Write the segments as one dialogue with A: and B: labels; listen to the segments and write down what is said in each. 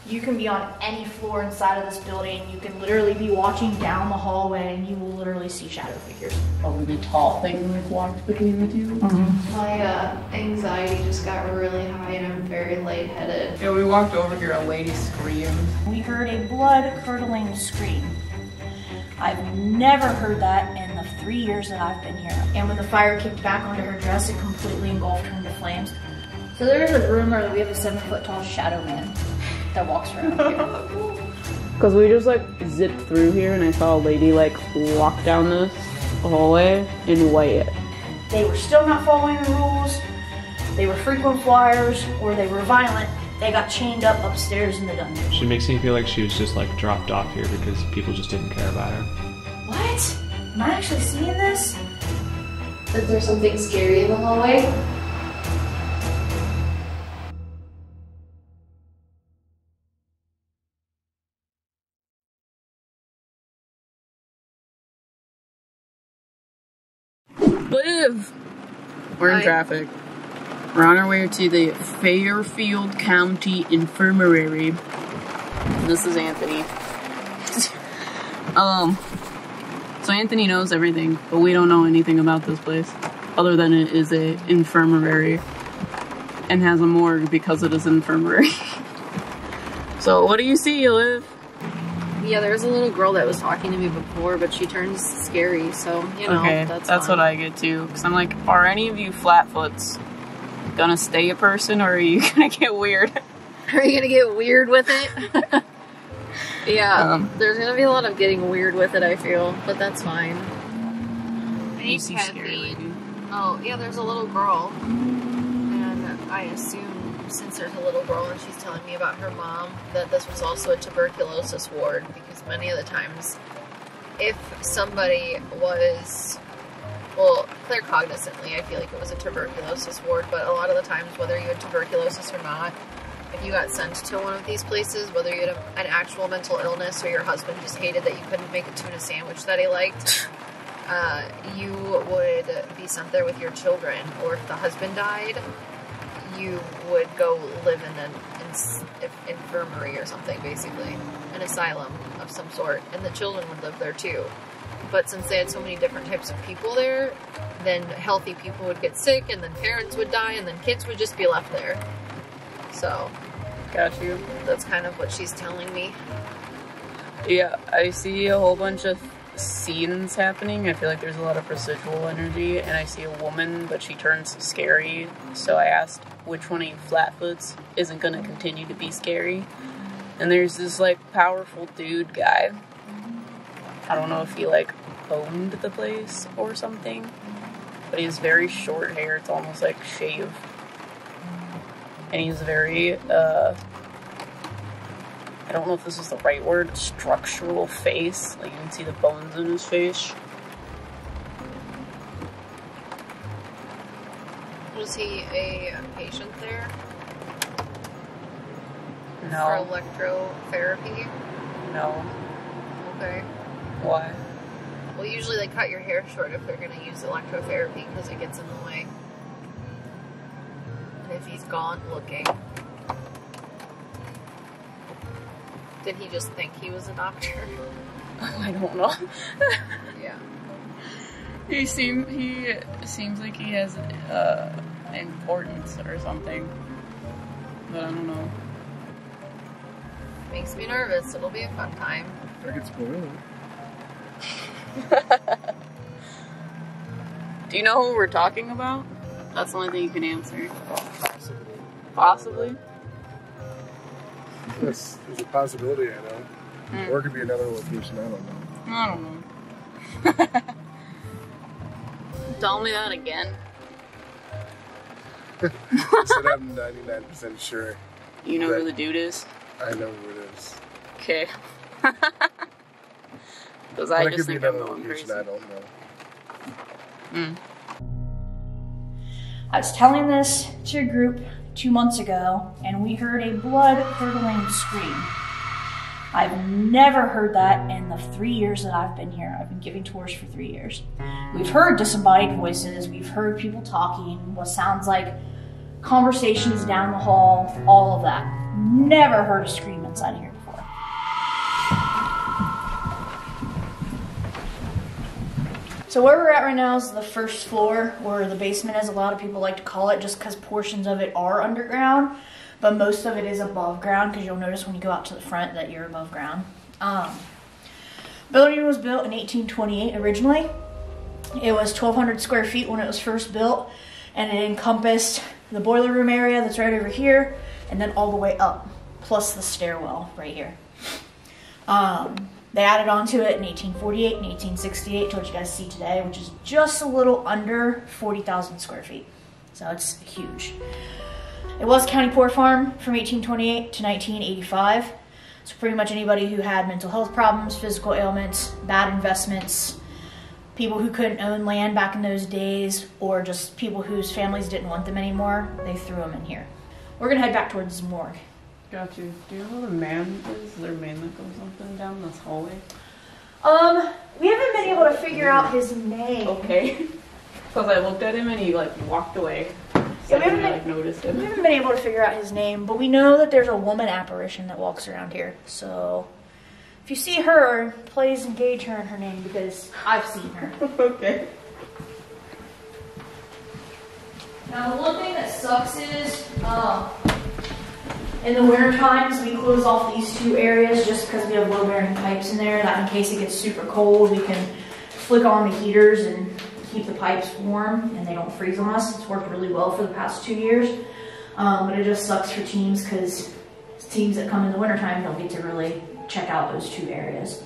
A: You can be on any floor inside of this building. You can literally be watching down the hallway and you will literally see shadow figures.
B: A really tall thing like walked between the two.
C: My anxiety just got really high and I'm very lightheaded.
B: Yeah, we walked over here, a lady screamed.
A: We heard a blood-curdling scream. I've never heard that in the 3 years that I've been here. And when the fire kicked back onto her dress, it completely engulfed her into flames. So there's a rumor that we have a 7-foot-tall shadow man that walks around here.
B: Because we just like zipped through here and I saw a lady like walk down this hallway in white.
A: They were still not following the rules. They were frequent flyers or they were violent. They got chained up upstairs in the dungeon.
D: She makes me feel like she was just like dropped off here because people just didn't care about her.
A: What? Am I actually seeing this?
C: Is there something scary in the hallway?
B: Liv! We're in traffic. We're on our way to the Fairfield County Infirmary. This is Anthony. So Anthony knows everything, but we don't know anything about this place. Other than it is a infirmary. And has a morgue because it is an infirmary. So what do you see, Liv?
C: Yeah, there was a little girl that was talking to me before, but she turns scary, so, you know,
B: okay,
C: that's
B: what I get too. Because I'm like, are any of you flatfoots gonna stay a person, or are you gonna get weird?
C: Are you gonna get weird with it? Yeah, there's gonna be a lot of getting weird with it, I feel, but that's fine.
B: You see scary lady.
C: Oh, yeah, there's a little girl, and I assume since there's a little girl and she's telling me about her mom, that this was also a tuberculosis ward, because many of the times, if somebody was, well, claircognizantly, I feel like it was a tuberculosis ward, but a lot of the times, whether you had tuberculosis or not, if you got sent to one of these places, whether you had an actual mental illness or your husband just hated that you couldn't make a tuna sandwich that he liked, you would be sent there with your children, or if the husband died, you would go live in an infirmary or something, basically. An asylum of some sort. And the children would live there too. But since they had so many different types of people there, then healthy people would get sick, and then parents would die, and then kids would just be left there. So,
B: got you.
C: That's kind of what she's telling me.
B: Yeah, I see a whole bunch of scenes happening. I feel like there's a lot of residual energy, and I see a woman, but she turns scary. So I asked, which one of you flatfoots isn't gonna continue to be scary? And there's this like powerful dude guy. I don't know if he like owned the place or something, but he has very short hair. It's almost like shaved, and he's very I don't know if this is the right word, structural face. Like, you can see the bones in his face.
C: Was he a patient there?
B: No.
C: For electrotherapy?
B: No.
C: Okay.
B: Why?
C: Well, usually they cut your hair short if they're going to use electrotherapy because it gets in the way. And if he's gone looking... Did he just think he was a doctor?
B: I don't know.
C: Yeah.
B: He seems like he has importance or something, but I don't know.
C: Makes me nervous. It'll be a fun time.
E: I could spoil it.
B: Do you know who we're talking about? That's the only thing you can answer.
E: Possibly.
B: Possibly?
E: Yes, there's a possibility, I know. Or it could be another location, I don't know.
B: I don't know. Tell me that again.
E: I said I'm 99% sure.
B: You know who the dude is?
E: I know who it is.
B: Okay. Because I just think I'm going
E: location,
B: crazy.
E: I don't know.
A: I was telling this to a group 2 months ago, and we heard a blood-curdling scream. I've never heard that in the 3 years that I've been here. I've been giving tours for 3 years. We've heard disembodied voices, we've heard people talking, what sounds like conversations down the hall, all of that. Never heard a scream inside of here before. So where we're at right now is the first floor, or the basement as a lot of people like to call it, just because portions of it are underground, but most of it is above ground, because you'll notice when you go out to the front that you're above ground. Building was built in 1828 originally. It was 1,200 square feet when it was first built, and it encompassed the boiler room area that's right over here, and then all the way up, plus the stairwell right here. They added on to it in 1848 and 1868 to what you guys see today, which is just a little under 40,000 square feet. So it's huge. It was county poor farm from 1828 to 1985. So pretty much anybody who had mental health problems, physical ailments, bad investments, people who couldn't own land back in those days, or just people whose families didn't want them anymore, they threw them in here. We're gonna head back towards the morgue.
B: Got you. Do you know who the man is? Is there a man that goes up and down this hallway?
A: We haven't been able to figure out his name.
B: Okay. Because I looked at him and he like walked away. So
A: Yeah,
B: I didn't like notice him.
A: We haven't been able to figure out his name, but we know that there's a woman apparition that walks around here. So if you see her, please engage her in her name, because I've seen her.
B: Okay.
A: Now the one thing that sucks is, in the winter times we close off these two areas just because we have low bearing pipes in there, that in case it gets super cold we can flick on the heaters and keep the pipes warm and they don't freeze on us. It's worked really well for the past 2 years, but it just sucks for teams because teams that come in the wintertime don't get to really check out those two areas.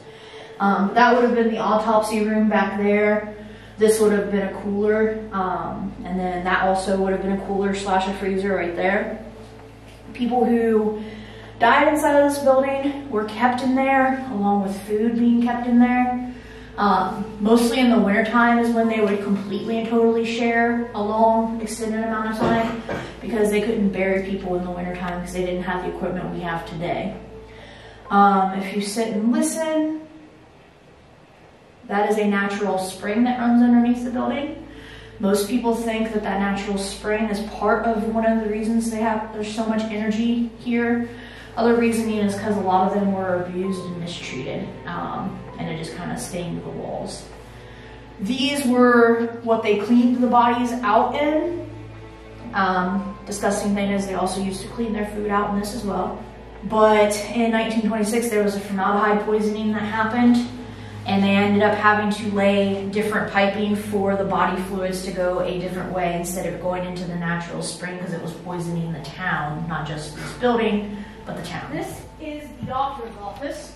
A: That would have been the autopsy room back there. This would have been a cooler, and then that also would have been a cooler slash a freezer right there. People who died inside of this building were kept in there, along with food being kept in there. Mostly in the wintertime is when they would completely and totally share a long extended amount of time, because they couldn't bury people in the wintertime because they didn't have the equipment we have today. If you sit and listen, that is a natural spring that runs underneath the building. Most people think that that natural spring is part of one of the reasons there's so much energy here. Other reasoning is because a lot of them were abused and mistreated, and it just kind of stained the walls. These were what they cleaned the bodies out in. Disgusting thing is they also used to clean their food out in this as well. But in 1926 there was a formaldehyde poisoning that happened, and they ended up having to lay different piping for the body fluids to go a different way instead of going into the natural spring, because it was poisoning the town, not just this building, but the town. This is the doctor's office.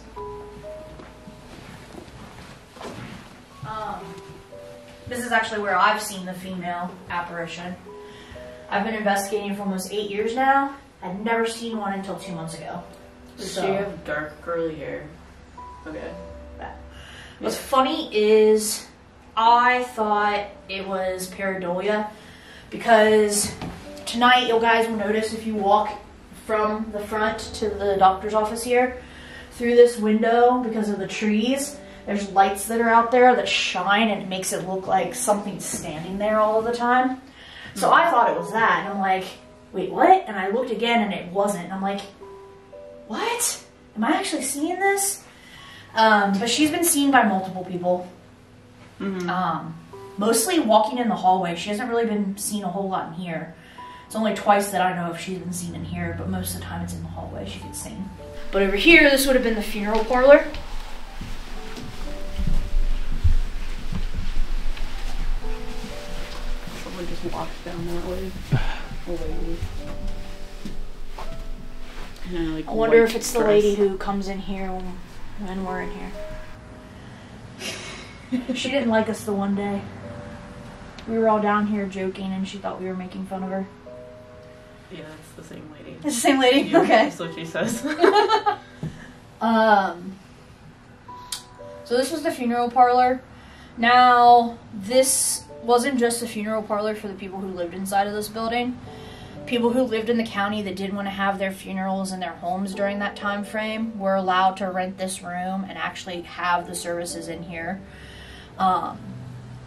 A: This is actually where I've seen the female apparition. I've been investigating for almost 8 years now. I'd never seen one until 2 months ago.
B: Does she have dark curly hair? Okay.
A: What's funny is I thought it was pareidolia, because tonight you guys will notice if you walk from the front to the doctor's office here, through this window, because of the trees, there's lights that are out there that shine and it makes it look like something's standing there all of the time. So I thought it was that, and I'm like, wait, what? And I looked again and it wasn't. And I'm like, what? Am I actually seeing this? But she's been seen by multiple people. Mostly walking in the hallway. She hasn't really been seen a whole lot in here. It's only twice that I know if she's been seen in here, but most of the time it's in the hallway she gets seen. But over here, this would have been the funeral parlor.
B: Someone just walked down that way.
A: I wonder if it's the lady who comes in here when we're in here. She didn't like us the one day. We were all down here joking and she thought we were making fun of her.
B: Yeah, it's the same lady.
A: It's the same lady?
B: Yeah,
A: Okay.
B: That's what she says.
A: So this was the funeral parlor. Now, this wasn't just a funeral parlor for the people who lived inside of this building. People who lived in the county that did want to have their funerals in their homes during that time frame were allowed to rent this room and actually have the services in here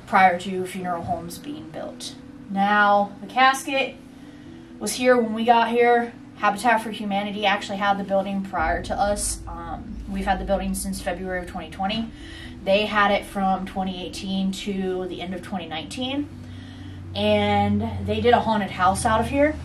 A: prior to funeral homes being built. Now, the casket was here when we got here. Habitat for Humanity actually had the building prior to us. We've had the building since February of 2020. They had it from 2018 to the end of 2019. And they did a haunted house out of here.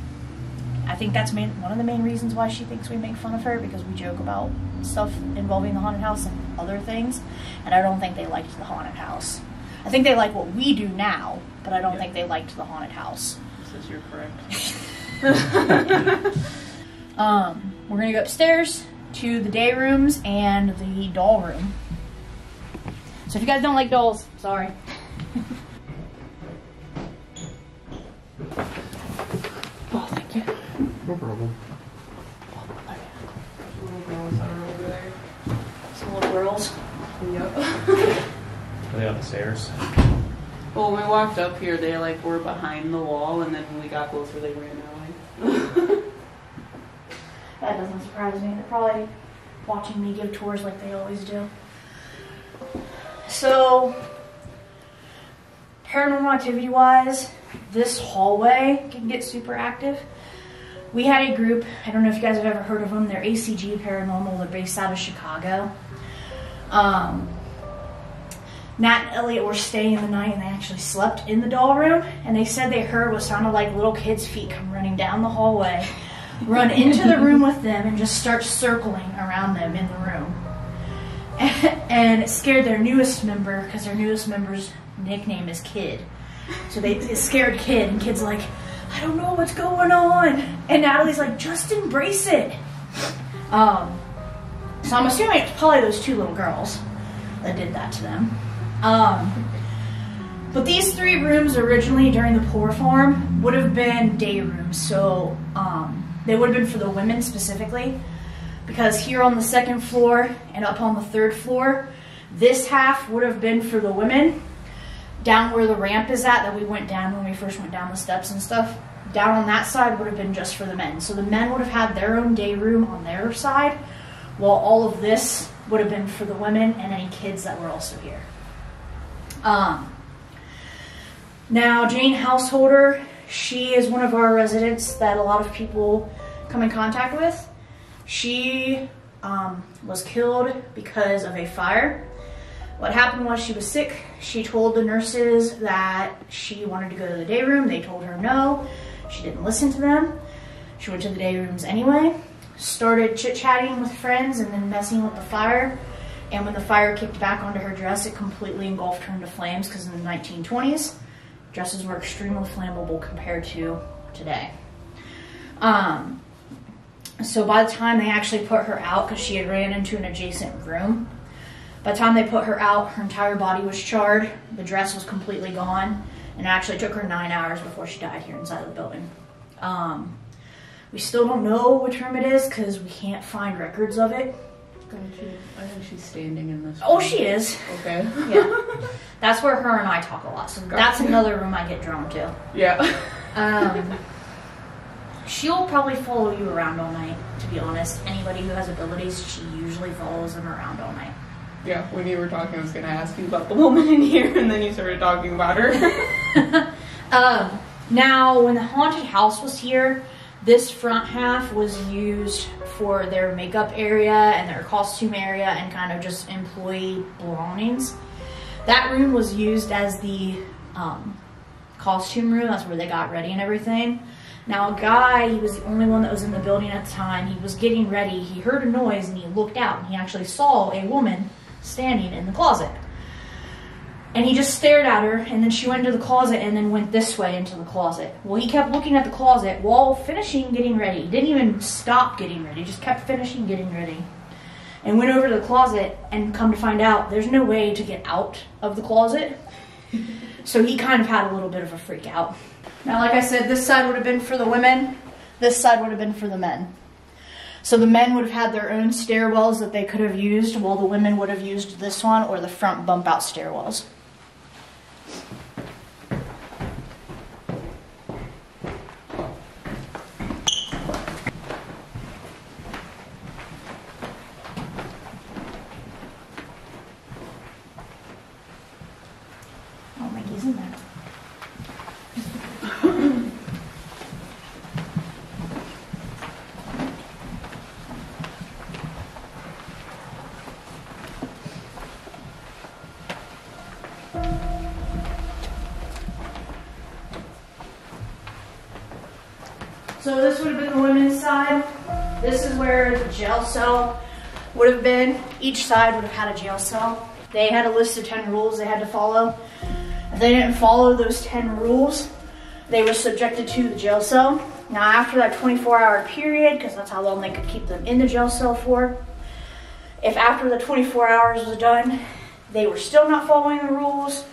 A: I think that's one of the main reasons why she thinks we make fun of her, because we joke about stuff involving the haunted house and other things. And I don't think they liked the haunted house. I think they like what we do now, but I don't think they liked the haunted house.
B: This is your correct.
A: We're gonna go upstairs to the day rooms and the doll room. So if you guys don't like dolls, sorry. Oh, thank you.
E: No problem.
B: Little girls are over there.
A: Some little girls.
B: Yep.
D: Are they on the stairs?
B: Well, when we walked up here, they like were behind the wall, and then when we got closer, they ran away.
A: That doesn't surprise me. They're probably watching me give tours like they always do. So, paranormal activity wise, this hallway can get super active. We had a group, I don't know if you guys have ever heard of them, they're ACG Paranormal, they're based out of Chicago. Nat and Elliot were staying the night and they actually slept in the doll room, and they said they heard what sounded like little kids' feet come running down the hallway, run into the room with them, and just start circling around them in the room. And it scared their newest member, because their newest member's nickname is Kid. So it scared Kid, and Kid's like, I don't know what's going on. And Natalie's like, just embrace it. So I'm assuming it's probably those two little girls that did that to them. But these three rooms originally during the poor farm would have been day rooms. So they would have been for the women specifically, because here on the second floor and up on the third floor, this half would have been for the women. Down where the ramp is at that we went down when we first went down the steps and stuff, down on that side would have been just for the men. So the men would have had their own day room on their side, while all of this would have been for the women and any kids that were also here. Now, Jane Householder, she is one of our residents that a lot of people come in contact with. She was killed because of a fire. What happened was she was sick. She told the nurses that she wanted to go to the day room. They told her no. She didn't listen to them. She went to the day rooms anyway, started chit-chatting with friends and then messing with the fire. And when the fire kicked back onto her dress, it completely engulfed her into flames, because in the 1920s, dresses were extremely flammable compared to today. So by the time they actually put her out, because she had ran into an adjacent room, by the time they put her out, her entire body was charred, the dress was completely gone, and it actually took her 9 hours before she died here inside of the building. We still don't know which room it is, because we can't find records of it.
B: I think she's standing in this room.
A: Oh, she is.
B: Okay.
A: Yeah. That's where her and I talk a lot, so that's another room I get drawn to.
B: Yeah.
A: She'll probably follow you around all night, to be honest. Anybody who has abilities, she usually follows them around all night.
B: Yeah, when you were talking, I was going to ask you about the woman in here, and then you started talking about her.
A: Now, when the haunted house was here, this front half was used for their makeup area and their costume area and kind of just employee belongings. That room was used as the costume room. That's where they got ready and everything. Now, a guy, he was the only one that was in the building at the time. He was getting ready. He heard a noise and he looked out and he actually saw a woman standing in the closet. And he just stared at her, and then she went into the closet and then went this way into the closet. Well, he kept looking at the closet while finishing getting ready. He didn't even stop getting ready, just kept finishing getting ready. And went over to the closet, and come to find out, there's no way to get out of the closet. So he kind of had a little bit of a freak out. Now, like I said, this side would have been for the women, this side would have been for the men. So the men would have had their own stairwells that they could have used, while the women would have used this one or the front bump out stairwells. Oh, Mickey's in there. So this would have been the women's side. This is where the jail cell would have been. Each side would have had a jail cell. They had a list of 10 rules they had to follow. If they didn't follow those 10 rules, they were subjected to the jail cell. Now after that 24-hour period, because that's how long they could keep them in the jail cell for, if after the 24 hours was done, they were still not following the rules,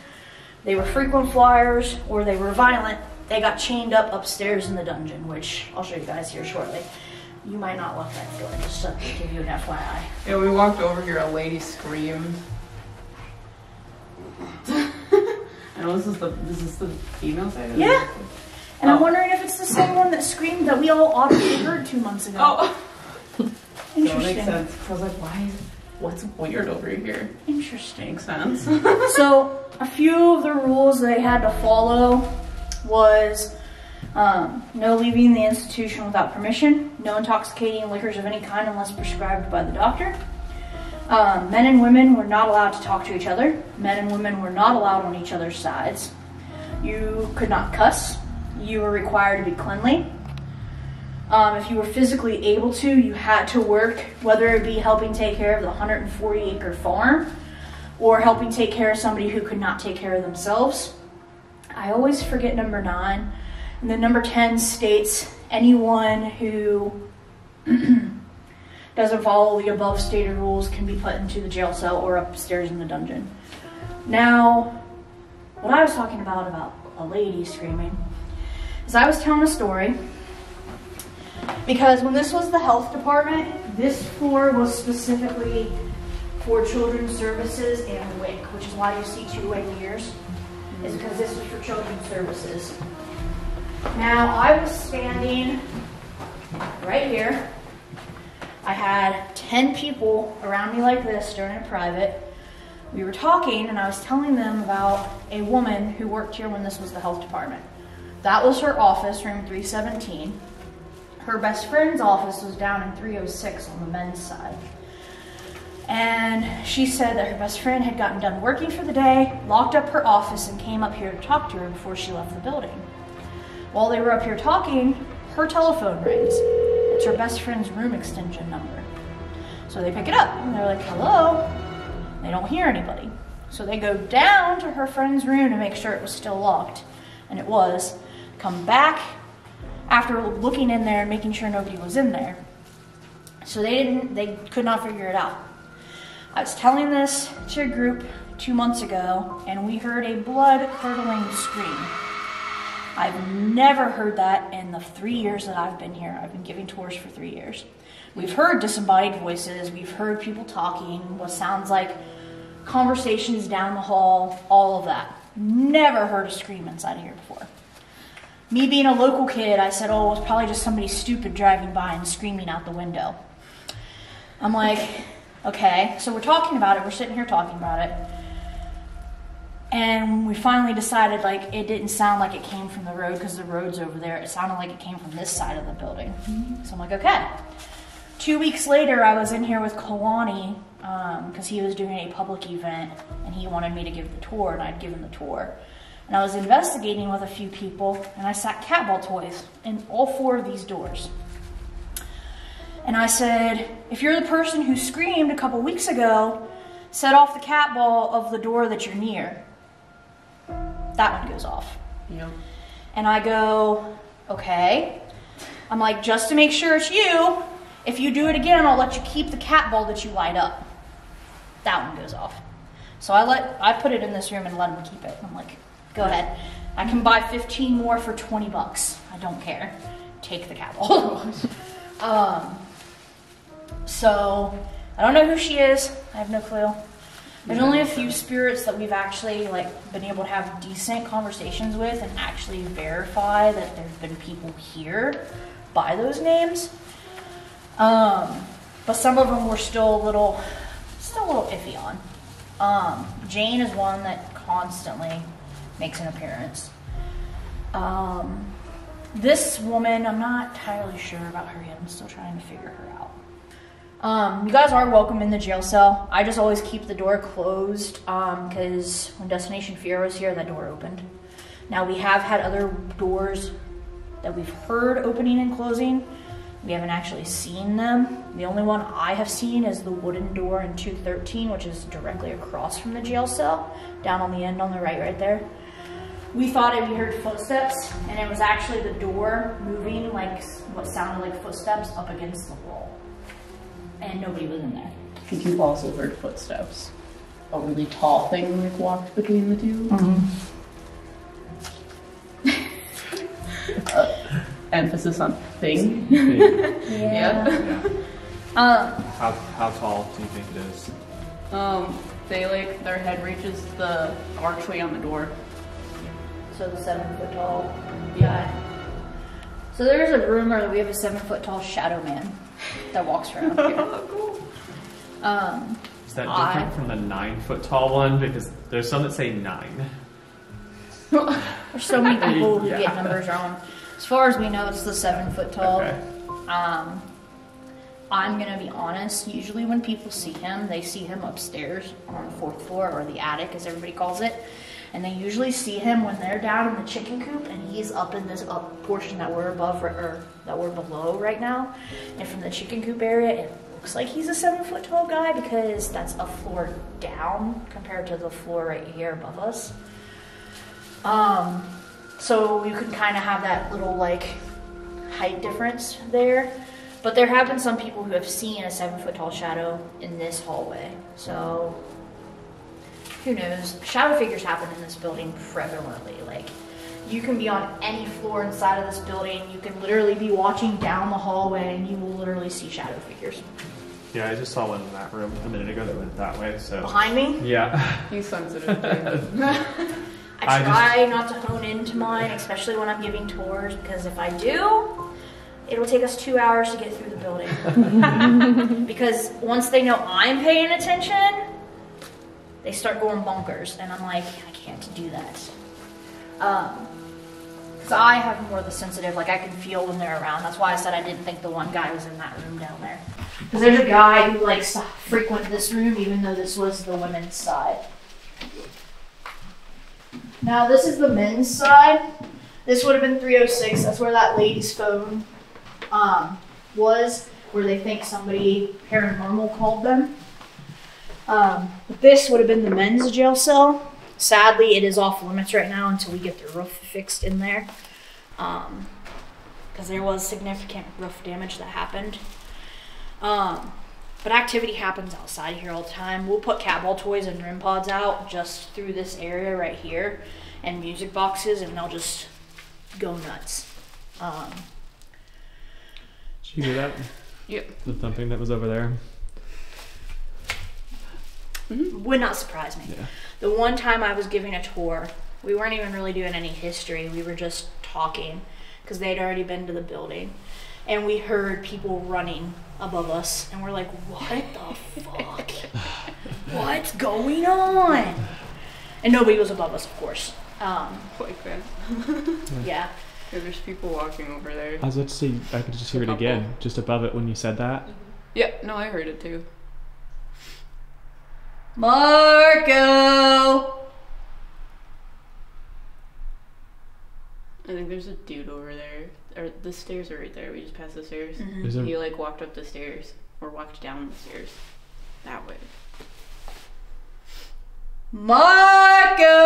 A: they were frequent flyers, or they were violent, they got chained up upstairs in the dungeon, which I'll show you guys here shortly. You might not love that feeling, just to give you an FYI.
B: Yeah, we walked over here, a lady screamed. I know this is the female side?
A: Yeah. And I'm wondering if it's the same one that screamed that we all audibly heard 2 months ago.
B: Oh.
A: Interesting.
B: That makes sense. I was like, what's weird over here?
A: Interesting.
B: Makes sense.
A: So a few of the rules they had to follow was no leaving the institution without permission, no intoxicating liquors of any kind unless prescribed by the doctor. Men and women were not allowed to talk to each other. Men and women were not allowed on each other's sides. You could not cuss. You were required to be cleanly. If you were physically able to, you had to work, whether it be helping take care of the 140-acre farm or helping take care of somebody who could not take care of themselves. I always forget number 9. And then number 10 states anyone who doesn't follow the above stated rules can be put into the jail cell or upstairs in the dungeon. Now, what I was talking about a lady screaming, is I was telling a story because when this was the health department, this floor was specifically for children's services and WIC, which is why you see 2 white years, is because this was for children's services. Now, I was standing right here. I had 10 people around me like this during a private. We were talking and I was telling them about a woman who worked here when this was the health department. That was her office, room 317. Her best friend's office was down in 306 on the men's side. And she said that her best friend had gotten done working for the day, locked up her office, and came up here to talk to her before she left the building. While they were up here talking, her telephone rings. It's her best friend's room extension number. So they pick it up and they're like, hello? They don't hear anybody. So they go down to her friend's room to make sure it was still locked. And it was. Come back after looking in there and making sure nobody was in there. So they could not figure it out. I was telling this to a group 2 months ago and we heard a blood-curdling scream. I've never heard that in the 3 years that I've been here. I've been giving tours for 3 years. We've heard disembodied voices, we've heard people talking, what sounds like conversations down the hall, all of that. Never heard a scream inside of here before. Me being a local kid, I said, oh, it was probably just somebody stupid driving by and screaming out the window. I'm like, okay, so we're talking about it, we're sitting here talking about it. And we finally decided, like, it didn't sound like it came from the road because the road's over there. It sounded like it came from this side of the building. So I'm like, okay. 2 weeks later, I was in here with Kalani because he was doing a public event and he wanted me to give the tour, and I'd given the tour. And I was investigating with a few people, and I sat cat ball toys in all 4 of these doors. And I said, if you're the person who screamed a couple weeks ago, set off the cat ball of the door that you're near. That one goes off.
B: Yep.
A: And I go, okay. I'm like, just to make sure it's you, if you do it again, I'll let you keep the cat ball that you light up. That one goes off. So I put it in this room and let him keep it. I'm like, go ahead. I can buy 15 more for 20 bucks. I don't care. Take the cat ball. So I don't know who she is. I have no clue. There's only a few spirits that we've actually been able to have decent conversations with and actually verify that there's been people here by those names. But some of them were still a little iffy on. Jane is one that constantly makes an appearance. This woman, I'm not entirely sure about her yet. I'm still trying to figure her out. You guys are welcome in the jail cell. I just always keep the door closed because when Destination Fear was here, that door opened. Now we have had other doors that we've heard opening and closing. We haven't actually seen them. The only one I have seen is the wooden door in 213, which is directly across from the jail cell, down on the end on the right there. We thought we heard footsteps, and it was actually the door moving like what sounded like footsteps up against the wall. And nobody was in there.
B: I think you've also heard footsteps. A really tall thing like walked between the two. Emphasis on thing.
A: Yeah.
D: How tall do you think it is?
B: They like their head reaches the archway on the door.
A: So the 7 foot tall guy. So there's a rumor that we have a 7 foot tall shadow man that walks around here.
B: Cool.
D: Is that different from the 9 foot tall one? Because there's some that say 9.
A: There's so many people who get numbers wrong. As far as we know, it's the 7 foot tall.
D: Okay.
A: I'm gonna be honest, usually when people see him, they see him upstairs on the 4th floor, or the attic as everybody calls it. And they usually see him when they're down in the chicken coop and he's up in this up portion that we're above, or that we're below right now. And from the chicken coop area, it looks like he's a 7 foot tall guy because that's a floor down compared to the floor right here above us. So you can kind of have that little like height difference there. But there have been some people who have seen a 7 foot tall shadow in this hallway. So who knows? Shadow figures happen in this building prevalently. Like, you can be on any floor inside of this building. You can literally be watching down the hallway and you will literally see shadow figures.
D: Yeah, I just saw one in that room a minute ago that went that way. So
A: Behind me?
D: yeah.
B: He's sensitive.
A: I try not to hone into mine, especially when I'm giving tours, because if I do, it'll take us 2 hours to get through the building. Because once they know I'm paying attention, they start going bonkers, and I'm like, I can't do that. Because I have more of the sensitive, like I can feel when they're around. That's why I said I didn't think the one guy was in that room down there. Because there's a guy who likes to frequent this room, even though this was the women's side. Now this is the men's side. This would have been 306. That's where that lady's phone was, where they think somebody paranormal called them. But this would have been the men's jail cell. Sadly, it is off limits right now until we get the roof fixed in there. Because there was significant roof damage that happened. But activity happens outside here all the time. We'll put cat ball toys and REM pods out just through this area right here, and music boxes, and they'll just go nuts.
D: Did you hear that?
B: Yep.
D: The thumping that was over there?
A: Would not surprise me.
D: Yeah.
A: The one time I was giving a tour, we weren't even really doing any history. We were just talking because they'd already been to the building. And we heard people running above us. And we're like, what the fuck? What's going on? And nobody was above us, of course.
B: Like that.
A: Yeah.
B: Yeah, there's people walking over there.
D: I was about to say, I could just hear it again, just above it when you said that.
B: Yeah, no, I heard it too.
A: Marco!
B: I think there's a dude over there. Or the stairs are right there. We just passed the stairs.
D: Is there-
B: He like walked up the stairs or walked down the stairs that way.
A: Marco!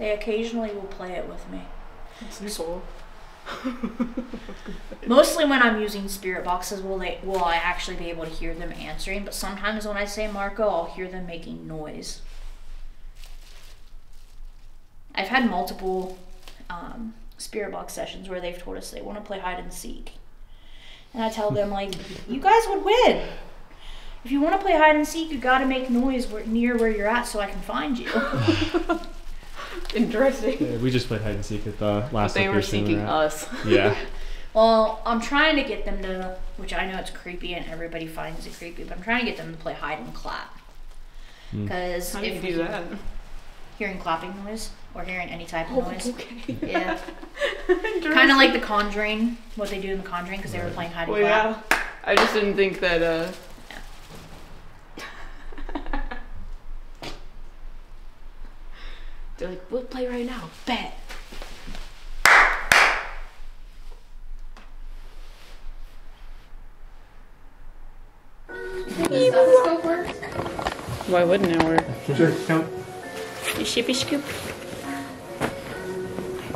A: They occasionally will play it with me.
B: That's cool.
A: Mostly when I'm using spirit boxes will I actually be able to hear them answering, but sometimes when I say Marco, I'll hear them making noise. I've had multiple spirit box sessions where they've told us they want to play hide and seek. And I tell them, like, you guys would win. If you want to play hide and seek, you got to make noise near where you're at so I can find you.
B: Interesting.
D: Yeah, we just played hide and seek at the last
B: They were
D: location
B: seeking
D: at.
B: us.
D: Yeah.
A: Well, I'm trying to get them to, which I know it's creepy and everybody finds it creepy, but I'm trying to get them to play hide and clap. Because
B: How do you do that?
A: Hearing clapping noise or hearing any type of noise.
B: Okay.
A: Yeah. Kind of like The Conjuring, what they do in The Conjuring, because they were playing hide and
B: Well,
A: clap.
B: yeah. I just didn't think that,
C: We'll play right now. Bet. Stethoscope work?
B: Why wouldn't it work?
D: Sure, come.
B: Shippy scoop.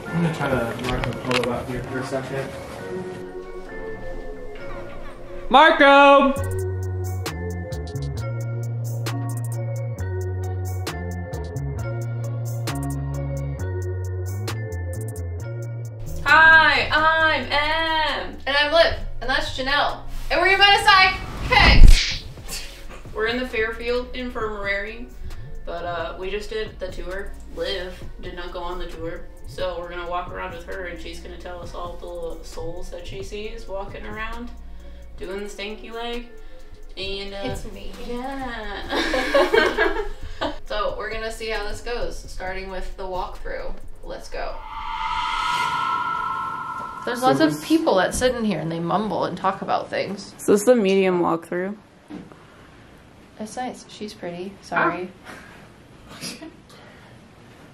D: I'm gonna try to Marco Polo out here for a second. Marco!
C: Hi, I'm Em. And I'm Liv. And that's Janelle. And we're your PsycKicks.
B: We're in the Fairfield Infirmary, but we just did the tour. Liv did not go on the tour, so we're gonna walk around with her and she's gonna tell us all the souls that she sees walking around, doing the stanky leg. And
C: It's me.
B: Yeah.
C: So we're gonna see how this goes, starting with the walkthrough. Let's go. There's lots of people that sit in here and they mumble and talk about things.
B: So this is the medium walkthrough.
C: That's nice. She's pretty. Sorry.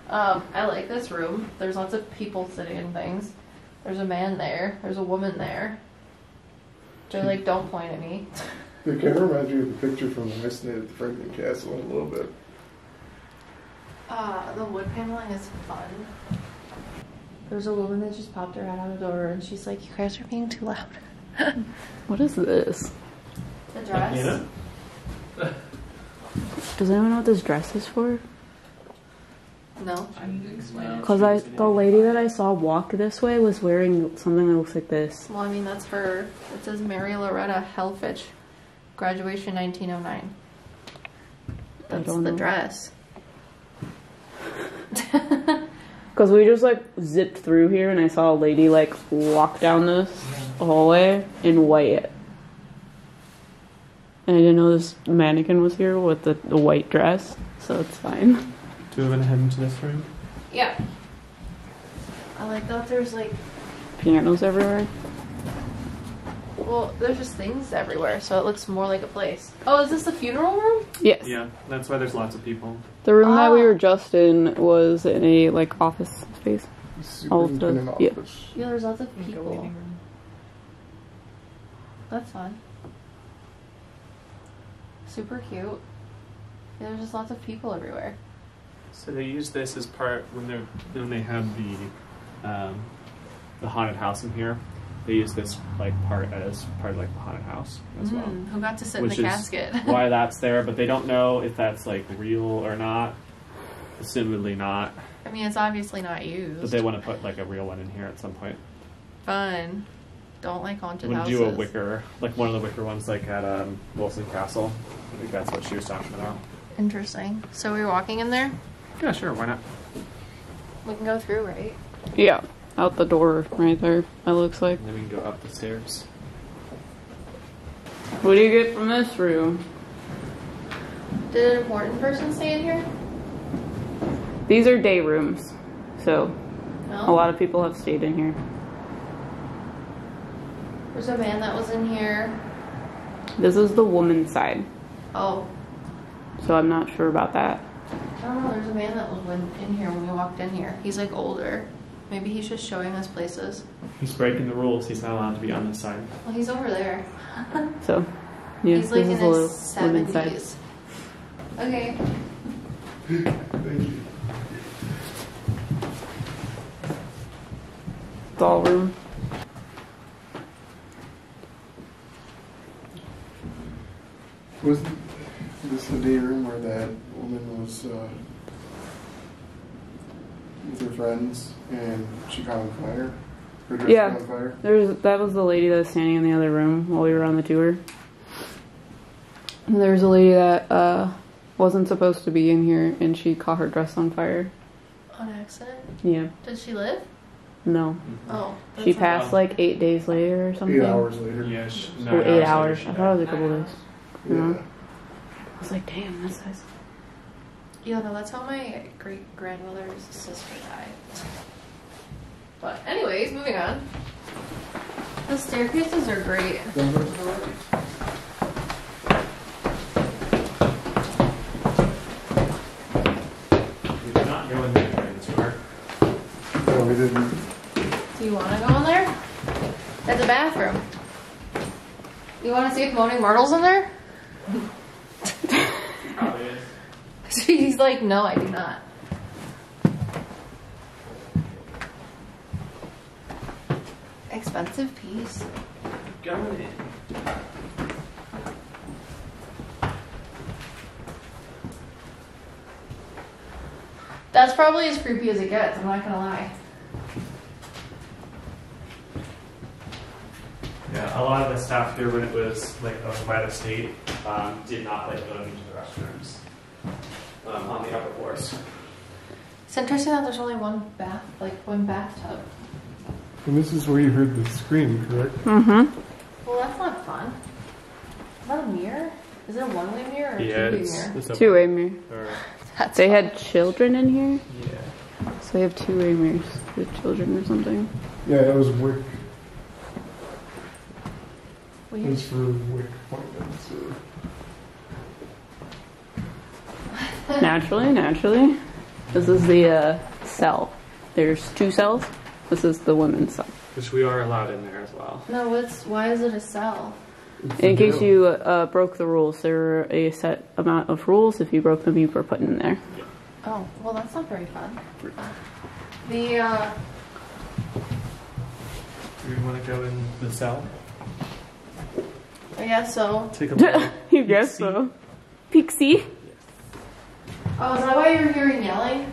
C: I like this room. There's lots of people sitting in things. There's a man there. There's a woman there. They're like, don't point at me.
E: The camera reminds me of the picture from the West End at the Franklin Castle in a little bit.
C: The wood paneling is fun. There's a woman that just popped her head out of the door and she's like, you guys are being too loud.
B: What is this?
C: The dress?
D: You know?
B: Does anyone know what this dress is for?
C: No.
B: Because the lady that I saw walk this way was wearing something that looks like this.
C: Well, I mean, that's her. It says Mary Loretta Hellfitch. Graduation 1909. That's the dress.
B: Because we just like zipped through here and I saw a lady like walk down this hallway in white. And I didn't know this mannequin was here with the white dress, so it's fine.
D: Do we want to head into this room?
C: Yeah. I like that there's like...
B: Pianos everywhere.
C: Well, there's just things everywhere, so it looks more like a place. Oh, is this the funeral room?
B: Yes.
D: Yeah, that's why there's lots of people.
B: The room that we were just in was in a like office space.
E: Superintendent office.
C: Yeah, there's lots of people. That's fun. Super cute. Yeah, there's just lots of people everywhere.
D: So they use this as part when they have the haunted house in here. They use this like part of like the haunted house as well.
C: Who got to sit
D: Which
C: in the
D: is
C: casket?
D: why that's there, but they don't know if that's like real or not. Assumedly not.
C: I mean, it's obviously not used.
D: But they want to put like a real one in here at some point.
C: Fun. Don't like haunted houses.
D: Do a wicker, like one of the wicker ones, like at Wilson Castle. I think that's what she was talking about.
C: Interesting. So we're walking in there?
D: Yeah, sure. Why not?
C: We can go through, right?
B: Yeah, out the door right there. It looks like.
D: And then we can go up the stairs.
B: What do you get from this room?
C: Did an important person stay in here?
B: These are day rooms, so
C: No.
B: a lot of people have stayed in here.
C: There's a man that was in here.
B: This is the woman's side,
C: Oh.
B: so I'm not sure about that.
C: I don't know. There's a man that was in here when we walked in here. He's like older. Maybe he's just showing us places.
D: He's breaking the rules. He's not allowed to be on this side.
C: Well, he's over there.
B: So, yeah,
C: He's like
B: this
C: in
B: is the
C: his
B: women's side.
C: 70s. Okay.
E: Thank you.
B: Doll room.
E: Was this the day room where that woman was with her friends and she caught on fire? Her dress
B: Yeah.
E: caught on fire?
B: That was the lady that was standing in the other room while we were on the tour. And there was a lady that wasn't supposed to be in here, and she caught her dress on fire.
C: On accident?
B: Yeah.
C: Did she live?
B: No.
C: Oh.
B: She
C: that's not-
B: passed like 8 days later or something.
E: 8 hours later.
D: Yeah,
B: Or 8 hours. I thought it was a couple days.
E: Yeah.
B: I was like, damn, that's nice.
C: Yeah, no, that's how my great-grandmother's sister died. But anyways, moving on. The staircases are great.
D: We did not go in there during this room.
C: Do you want to go in there? That's a bathroom. You want to see if Moaning Myrtle's in there?
D: Probably is.
C: He's like, no, I do not. Expensive piece.
D: Going in.
C: That's probably as creepy as it gets, I'm not gonna lie.
D: Yeah, a lot of the staff here, when it was like owned by the state, did not like going into the restrooms on the upper floors.
C: It's interesting that there's only one bathtub.
E: And this is where you heard the scream, correct?
B: Mm-hmm.
C: Well, that's not fun. Is that a mirror? Is it a one-way mirror or a
D: Yeah,
C: two-way
D: it's
C: mirror?
D: a
B: Two-way mirror.
D: Or,
C: That's
B: They
C: fun.
B: had children in here,
D: yeah.
B: so they have two-way mirrors with children or something.
E: Yeah, that was Wick. It
C: Weird.
E: was for Wick appointments.
B: Naturally. This is the cell. There's 2 cells. This is the women's cell.
D: Which we are allowed in there as well.
C: No, why is it a cell?
B: In case you broke the rules, there are a set amount of rules. If you broke them, you were put in there.
C: Oh, well, that's not very fun.
D: Do you want to go in the cell?
C: I guess so.
D: Take a look.
B: You guess so. Pixie?
C: Oh, is that why you were hearing yelling?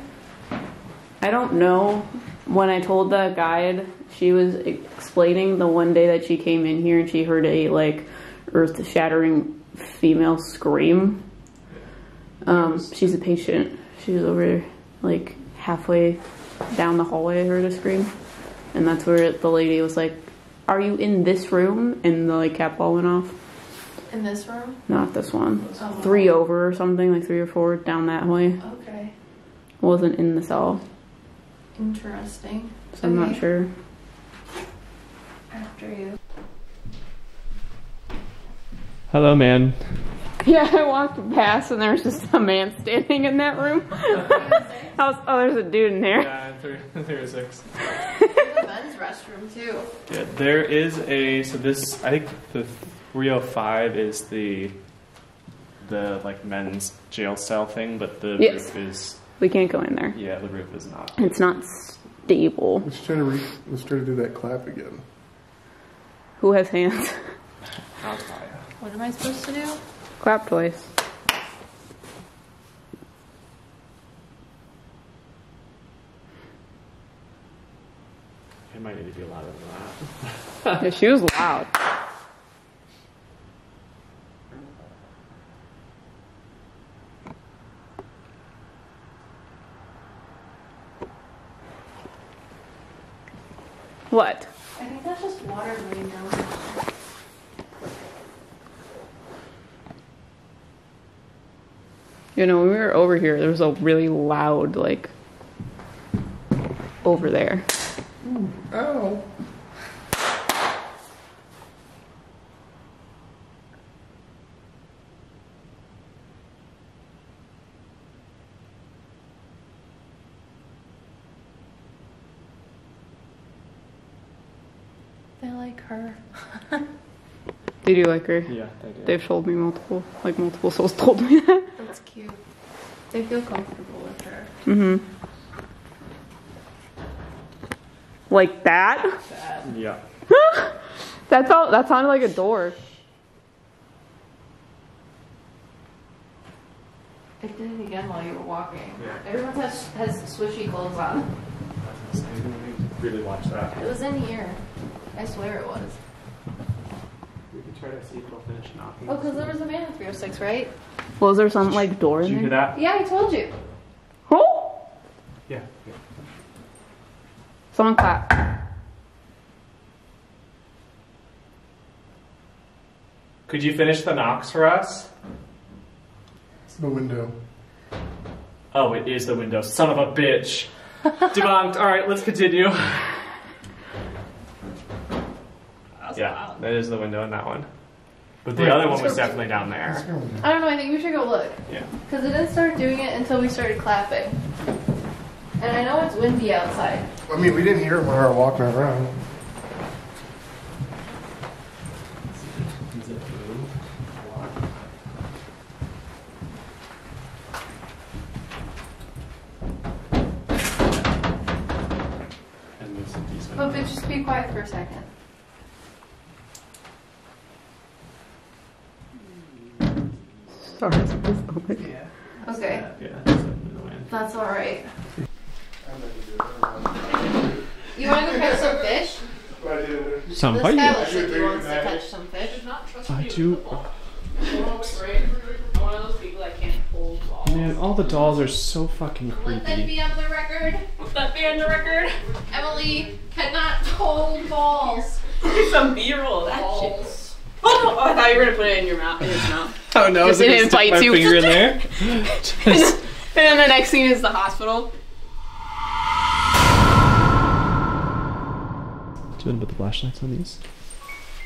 B: I don't know. When I told the guide, she was explaining the one day that she came in here and she heard a like earth-shattering female scream. She's a patient. She was over like halfway down the hallway. I heard a scream, and that's where the lady was like, "Are you in this room?" And the like cap ball went off.
C: In this room?
B: Not this one.
C: Oh.
B: 3 over or something, like 3 or 4 down that way.
C: Okay.
B: Wasn't in the cell,
C: Interesting.
B: so I'm not
C: Okay.
B: sure.
C: After you.
D: Hello, man.
B: Yeah, I walked past and there was just a man standing in that room. There's a dude in there.
D: Yeah, 3 or 6.
C: There's a men's restroom, too.
D: Yeah, there is a. So this, I think the 305 is the like men's jail cell thing, but the
B: Yes.
D: roof is.
B: We can't go in there.
D: Yeah, the roof is not.
B: It's not stable.
E: Let's try to do that clap again.
B: Who has hands?
D: I'll try it.
C: What am I supposed to do?
B: Clap twice.
D: It might need to be louder than that.
B: Yeah, she was loud. What?
C: I think that's just water going down.
B: You know, when we were over here, there was a really loud, like, over there.
C: Oh. They like her.
B: Did you like her?
D: Yeah, I do.
B: They've told me multiple souls told me that.
C: That's cute. They feel comfortable with her.
B: Mm-hmm. Like that?
D: Yeah.
B: That sounded like a door.
C: It did it again while you were walking.
D: Yeah.
C: Everyone has swishy clothes on.
D: Really watch that.
C: It was in here. I swear it was.
D: We can try to see if they'll finish knocking.
C: Oh, because there was a man in 306, right?
B: Was there some like door
D: Did
B: in
D: you hear
B: there?
D: that?
C: Yeah, I told you.
B: Oh!
D: Yeah.
B: Someone clap.
D: Could you finish the knocks for us?
E: It's the window.
D: Oh, it is the window. Son of a bitch. Debunked. All right, let's continue. Yeah, that is the window in that one. But the other one was definitely down there.
C: I don't know, I think we should go look.
D: Yeah.
C: Because it didn't start doing it until we started clapping. And I know it's windy outside.
E: I mean, we didn't hear him when we were walking around.
C: But just be quiet for a second.
B: Sorry,
D: Yeah.
C: Okay.
D: Yeah.
C: That's alright. You want to go catch some fish?
D: Some
C: This
D: fight.
C: guy looks like he wants to catch some fish.
D: I do.
B: One of those people that can't hold balls.
D: Man, all the dolls are so fucking
C: Let that
D: creepy.
C: be on the record.
B: Let that be on the record.
C: Emily cannot hold balls.
B: Some B-roll. That shit. Oh no! Oh, I thought you were gonna put it in your mouth. In his mouth.
D: Oh no!
B: Just didn't invite
D: my
B: you.
D: finger in there.
B: And then the next scene is the hospital.
D: Do you want to put the flashlights on these?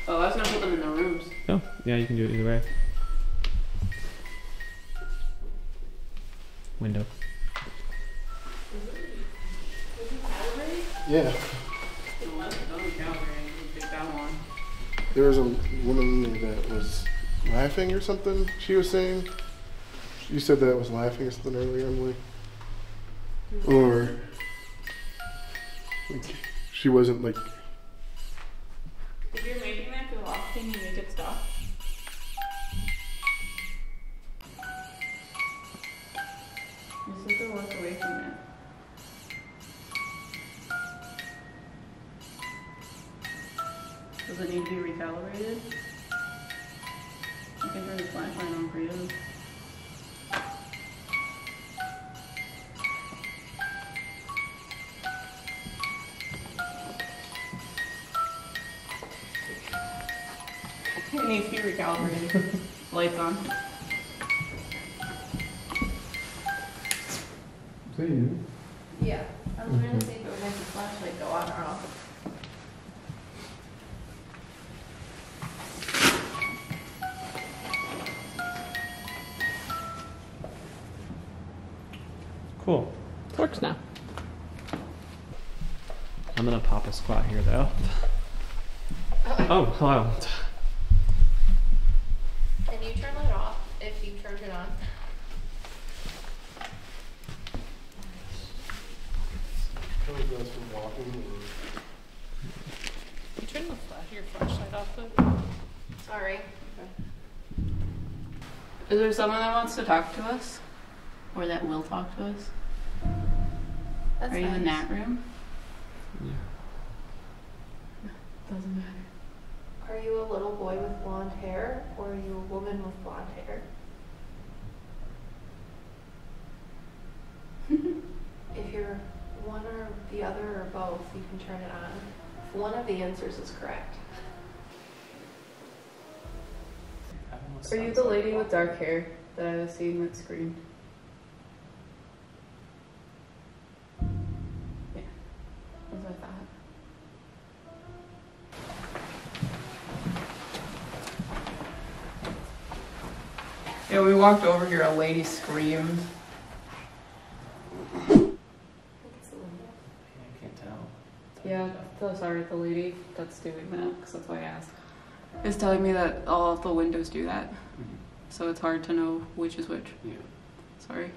B: Oh, I was gonna put them in the rooms.
D: Oh, yeah, you can do it either way. Window.
E: Yeah.
B: That one.
E: There was a woman that was laughing or something, she was saying. You said that was laughing or something earlier, Emily. Or like, she wasn't like.
B: If you're making that go off, can you make it stop? Just have to walk away from it. Does it need to be recalibrated? You can turn the flashlight on for you. It needs to be recalibrated. Lights on.
C: Yeah. I was going to see if it would make the flashlight go on or off.
D: Cool.
B: Works now.
D: I'm gonna pop a squat here though. Oh, hello.
C: Can you turn it off if you turned it on?
B: You turn your flashlight off though?
C: Sorry.
B: Is there someone that wants to talk to us? Or that will talk to us?
C: That's
B: Are you
C: nice.
B: in that room?
D: Yeah.
B: Doesn't matter.
C: Are you a little boy with blonde hair or are you a woman with blonde hair? If you're one or the other or both, you can turn it on. If one of the answers is correct.
B: Are you the lady with dark hair that I was seeing that screamed? Yeah, that's what I thought. Yeah, we walked over here, a lady screamed.
D: I can't tell.
B: Yeah, so sorry, the lady that's doing that, because that's why I asked, is telling me that all of the windows do that. So it's hard to know which is which.
D: Yeah.
B: Sorry.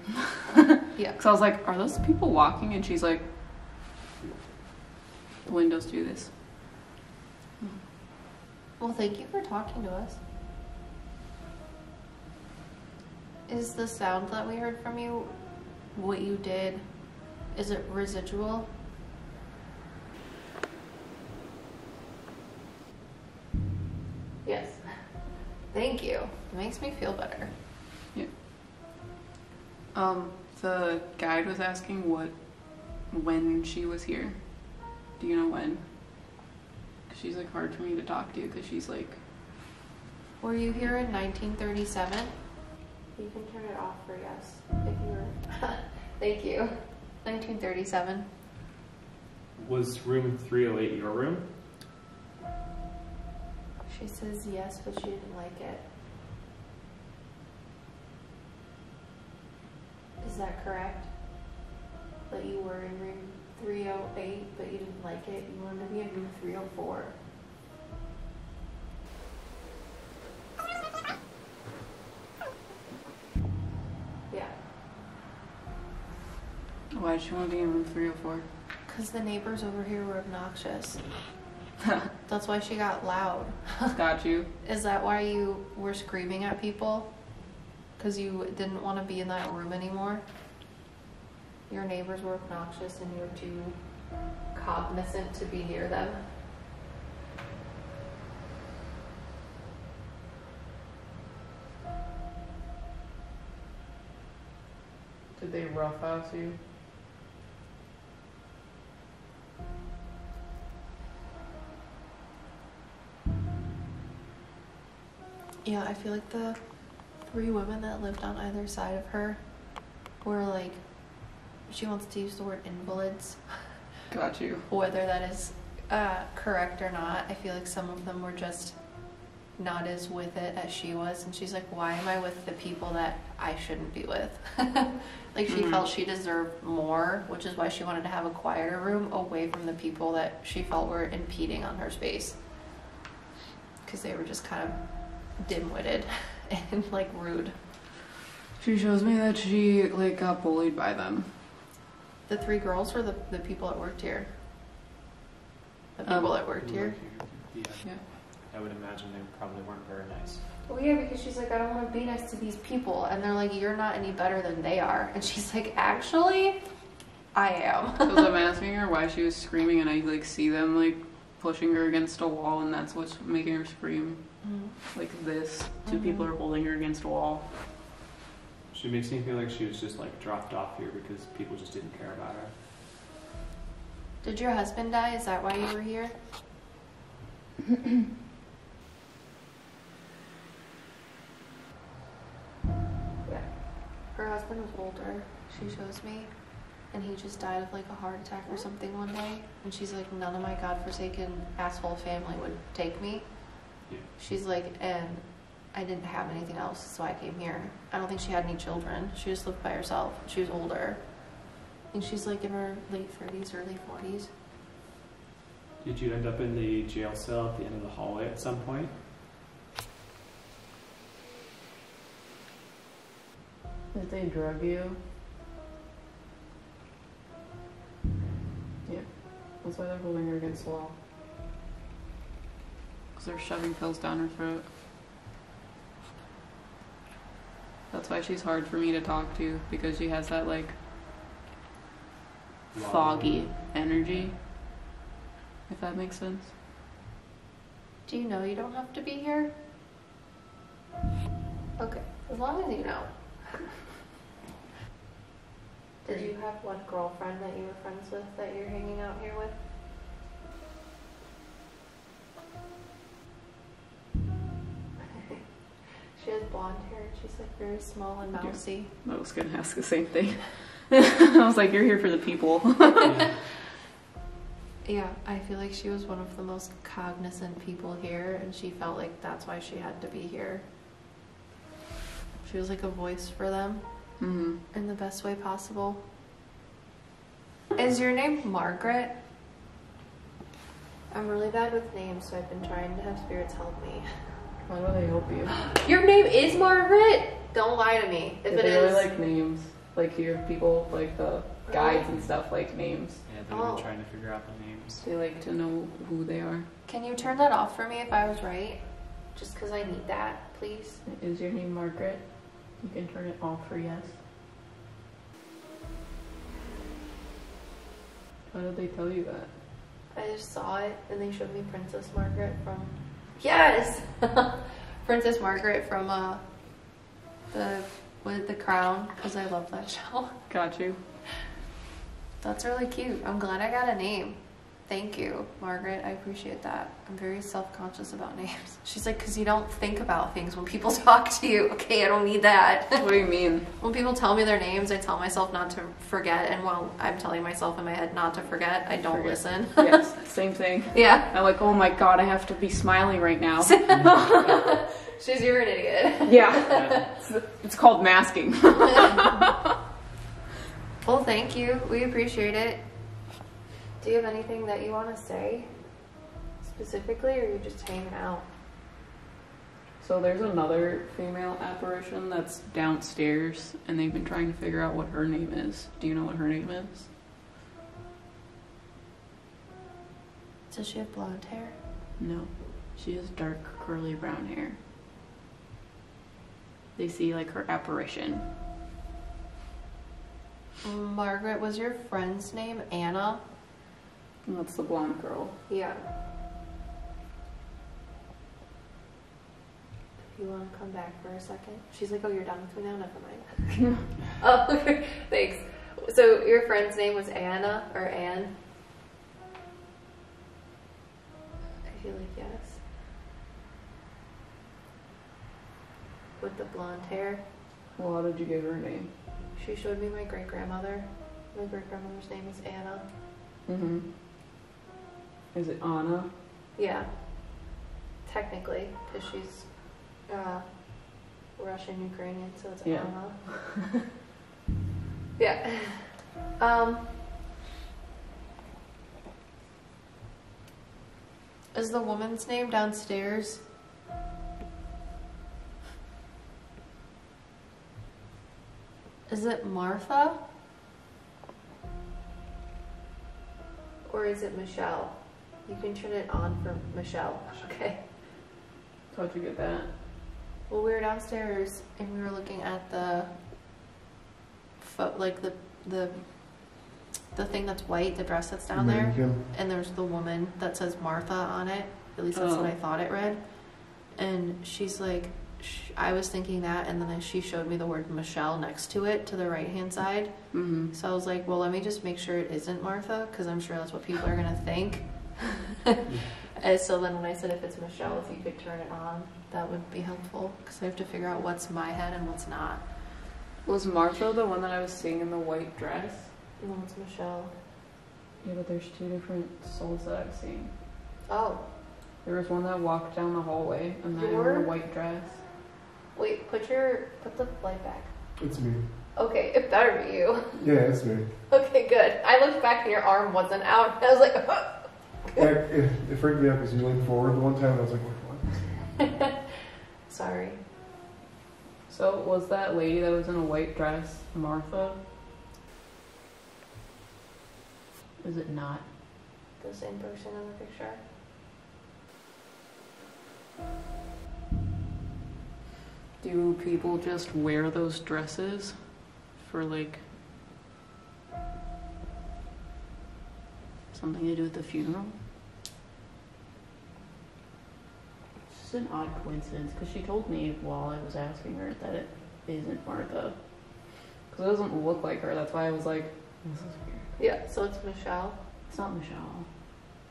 C: Yeah.
B: Because I was like, are those people walking? And she's like, the windows do this.
C: Well, thank you for talking to us. Is the sound that we heard from you what you did? Is it residual? Yes. Thank you. It makes me feel better.
B: Yeah. The guide was asking when she was here. Do you know when? 'Cause she's like hard for me to talk to because she's like.
C: Were you here in 1937? You can turn it off for yes if you were. Thank you. 1937.
D: Was room 308 your room?
C: She says yes, but she didn't like it. Is that correct? That you were in room 308, but you didn't like it. You wanted to be in room 304. Yeah.
B: Why did she want to be in room 304?
C: Because the neighbors over here were obnoxious. That's why she got loud.
B: Got you.
C: Is that why you were screaming at people? Because you didn't want to be in that room anymore? Your neighbors were obnoxious and you were too cognizant to be near them?
B: Did they roughhouse you?
C: Yeah, I feel like the 3 women that lived on either side of her were like, she wants to use the word invalids.
B: Got you.
C: Whether that is correct or not, I feel like some of them were just not as with it as she was. And she's like, why am I with the people that I shouldn't be with? Like she felt she deserved more, which is why she wanted to have a quieter room away from the people that she felt were impeding on her space. Because they were just kind of dim-witted and like rude.
B: She shows me that she like got bullied by them.
C: The 3 girls or the people that worked here? The people that worked here?
D: Yeah.
B: Yeah.
D: I would imagine they probably weren't very nice.
C: Well, yeah, because she's like, I don't want to be next to these people. And they're like, you're not any better than they are. And she's like, actually, I am.
B: Because I'm asking her why she was screaming, and I like see them like pushing her against a wall, and that's what's making her scream. Like this. 2 people are holding her against a wall.
D: She makes me feel like she was just like dropped off here because people just didn't care about her.
C: Did your husband die? Is that why you were here? Yeah. Her husband was older, she shows me. And he just died of like a heart attack or something one day. And she's like, none of my godforsaken asshole family would take me.
D: Yeah.
C: She's like, and I didn't have anything else, so I came here. I don't think she had any children. She just lived by herself. She was older. And she's like in her late 30s, early 40s.
D: Did you end up in the jail cell at the end of the hallway at some point?
B: Did they drug you? Yeah. That's why they're holding her against the wall. Because they're shoving pills down her throat. That's why she's hard for me to talk to, because she has that like foggy energy, if that makes sense.
C: Do you know you don't have to be here? Okay, as long as you know. Did you have one girlfriend that you were friends with that you're hanging out here with? She has blonde hair. She's like very small and mousy.
B: Yeah. I was going to ask the same thing. I was like, you're here for the people.
C: Yeah, I feel like she was one of the most cognizant people here, and she felt like that's why she had to be here. She was like a voice for them in the best way possible. Is your name Margret? I'm really bad with names, so I've been trying to have spirits help me.
B: How do they help you?
C: Your name is Margret? Don't lie to me. If it
B: they
C: is.
B: really like names. Like here, people like the guides and stuff like names.
D: Yeah, they've been trying to figure out the names.
B: They like to know who they are.
C: Can you turn that off for me if I was right? Just because I need that, please.
B: Is your name Margret? You can turn it off for yes. How did they tell you that?
C: I just saw it and they showed me Princess Margaret from... Yes! Princess Margaret from the Crown, because I love that show.
B: Got you.
C: That's really cute. I'm glad I got a name. Thank you, Margaret. I appreciate that. I'm very self-conscious about names. She's like, because you don't think about things when people talk to you. Okay, I don't need that.
B: What do you mean?
C: When people tell me their names, I tell myself not to forget. And while I'm telling myself in my head not to forget, I don't listen.
B: Yes, same thing.
C: Yeah.
B: I'm like, oh my god, I have to be smiling right now.
C: She's, you're an idiot.
B: Yeah. It's called masking.
C: Well, thank you. We appreciate it. Do you have anything that you want to say specifically, or are you just hanging out?
B: So there's another female apparition that's downstairs, and they've been trying to figure out what her name is. Do you know what her name is?
A: Does she have blonde hair?
B: No. She has dark, curly brown hair. They see, like, her apparition.
C: Margaret, was your friend's name Anna?
B: And that's the blonde girl.
C: Yeah. If you want to come back for a second. She's like, oh, you're done with me now? Never mind. Oh, okay. Thanks. So your friend's name was Anna or Anne? I feel like yes. With the blonde hair.
B: Well, how did you give her name?
C: She showed me my great-grandmother. My great-grandmother's name is Anna.
B: Mm-hmm. Is it Anna?
C: Yeah. Technically, because she's Russian Ukrainian, so it's
B: Yeah.
C: Anna. Yeah. Is the woman's name downstairs? Is it Martha? Or is it Michelle? You can turn it on for Michelle. Okay.
B: How'd you get that?
C: Well, we were downstairs and we were looking at the thing that's white, the dress that's down there, and there's the woman that says Martha on it. At least that's what I thought it read. And she's like, I was thinking that, and then she showed me the word Michelle next to it to the right hand side.
B: Mm-hmm.
C: So I was like, well, let me just make sure it isn't Martha, because I'm sure that's what people are gonna think. And so then when I said if it's Michelle, if you could turn it on, that would be helpful, because I have to figure out what's my head and what's not.
B: Was Martha the one that I was seeing in the white dress?
C: No, it's Michelle.
B: Yeah, but there's two different souls that I've seen.
C: Oh.
B: There was one that walked down the hallway, and then in a white dress.
C: Wait, put the light back.
E: It's me.
C: Okay, it better be you.
E: Yeah, it's me.
C: Okay, good. I looked back and your arm wasn't out. I was like,
E: It freaked me out because you leaned forward the one time and I was like, what?
C: Sorry.
B: So was that lady that was in a white dress Martha? Is it not?
C: The same person in the picture?
B: Do people just wear those dresses for like something to do with the funeral? It's just an odd coincidence because she told me while I was asking her that it isn't Martha. Because it doesn't look like her, that's why I was like, this is weird.
C: Yeah, so it's Michelle.
B: It's not Michelle.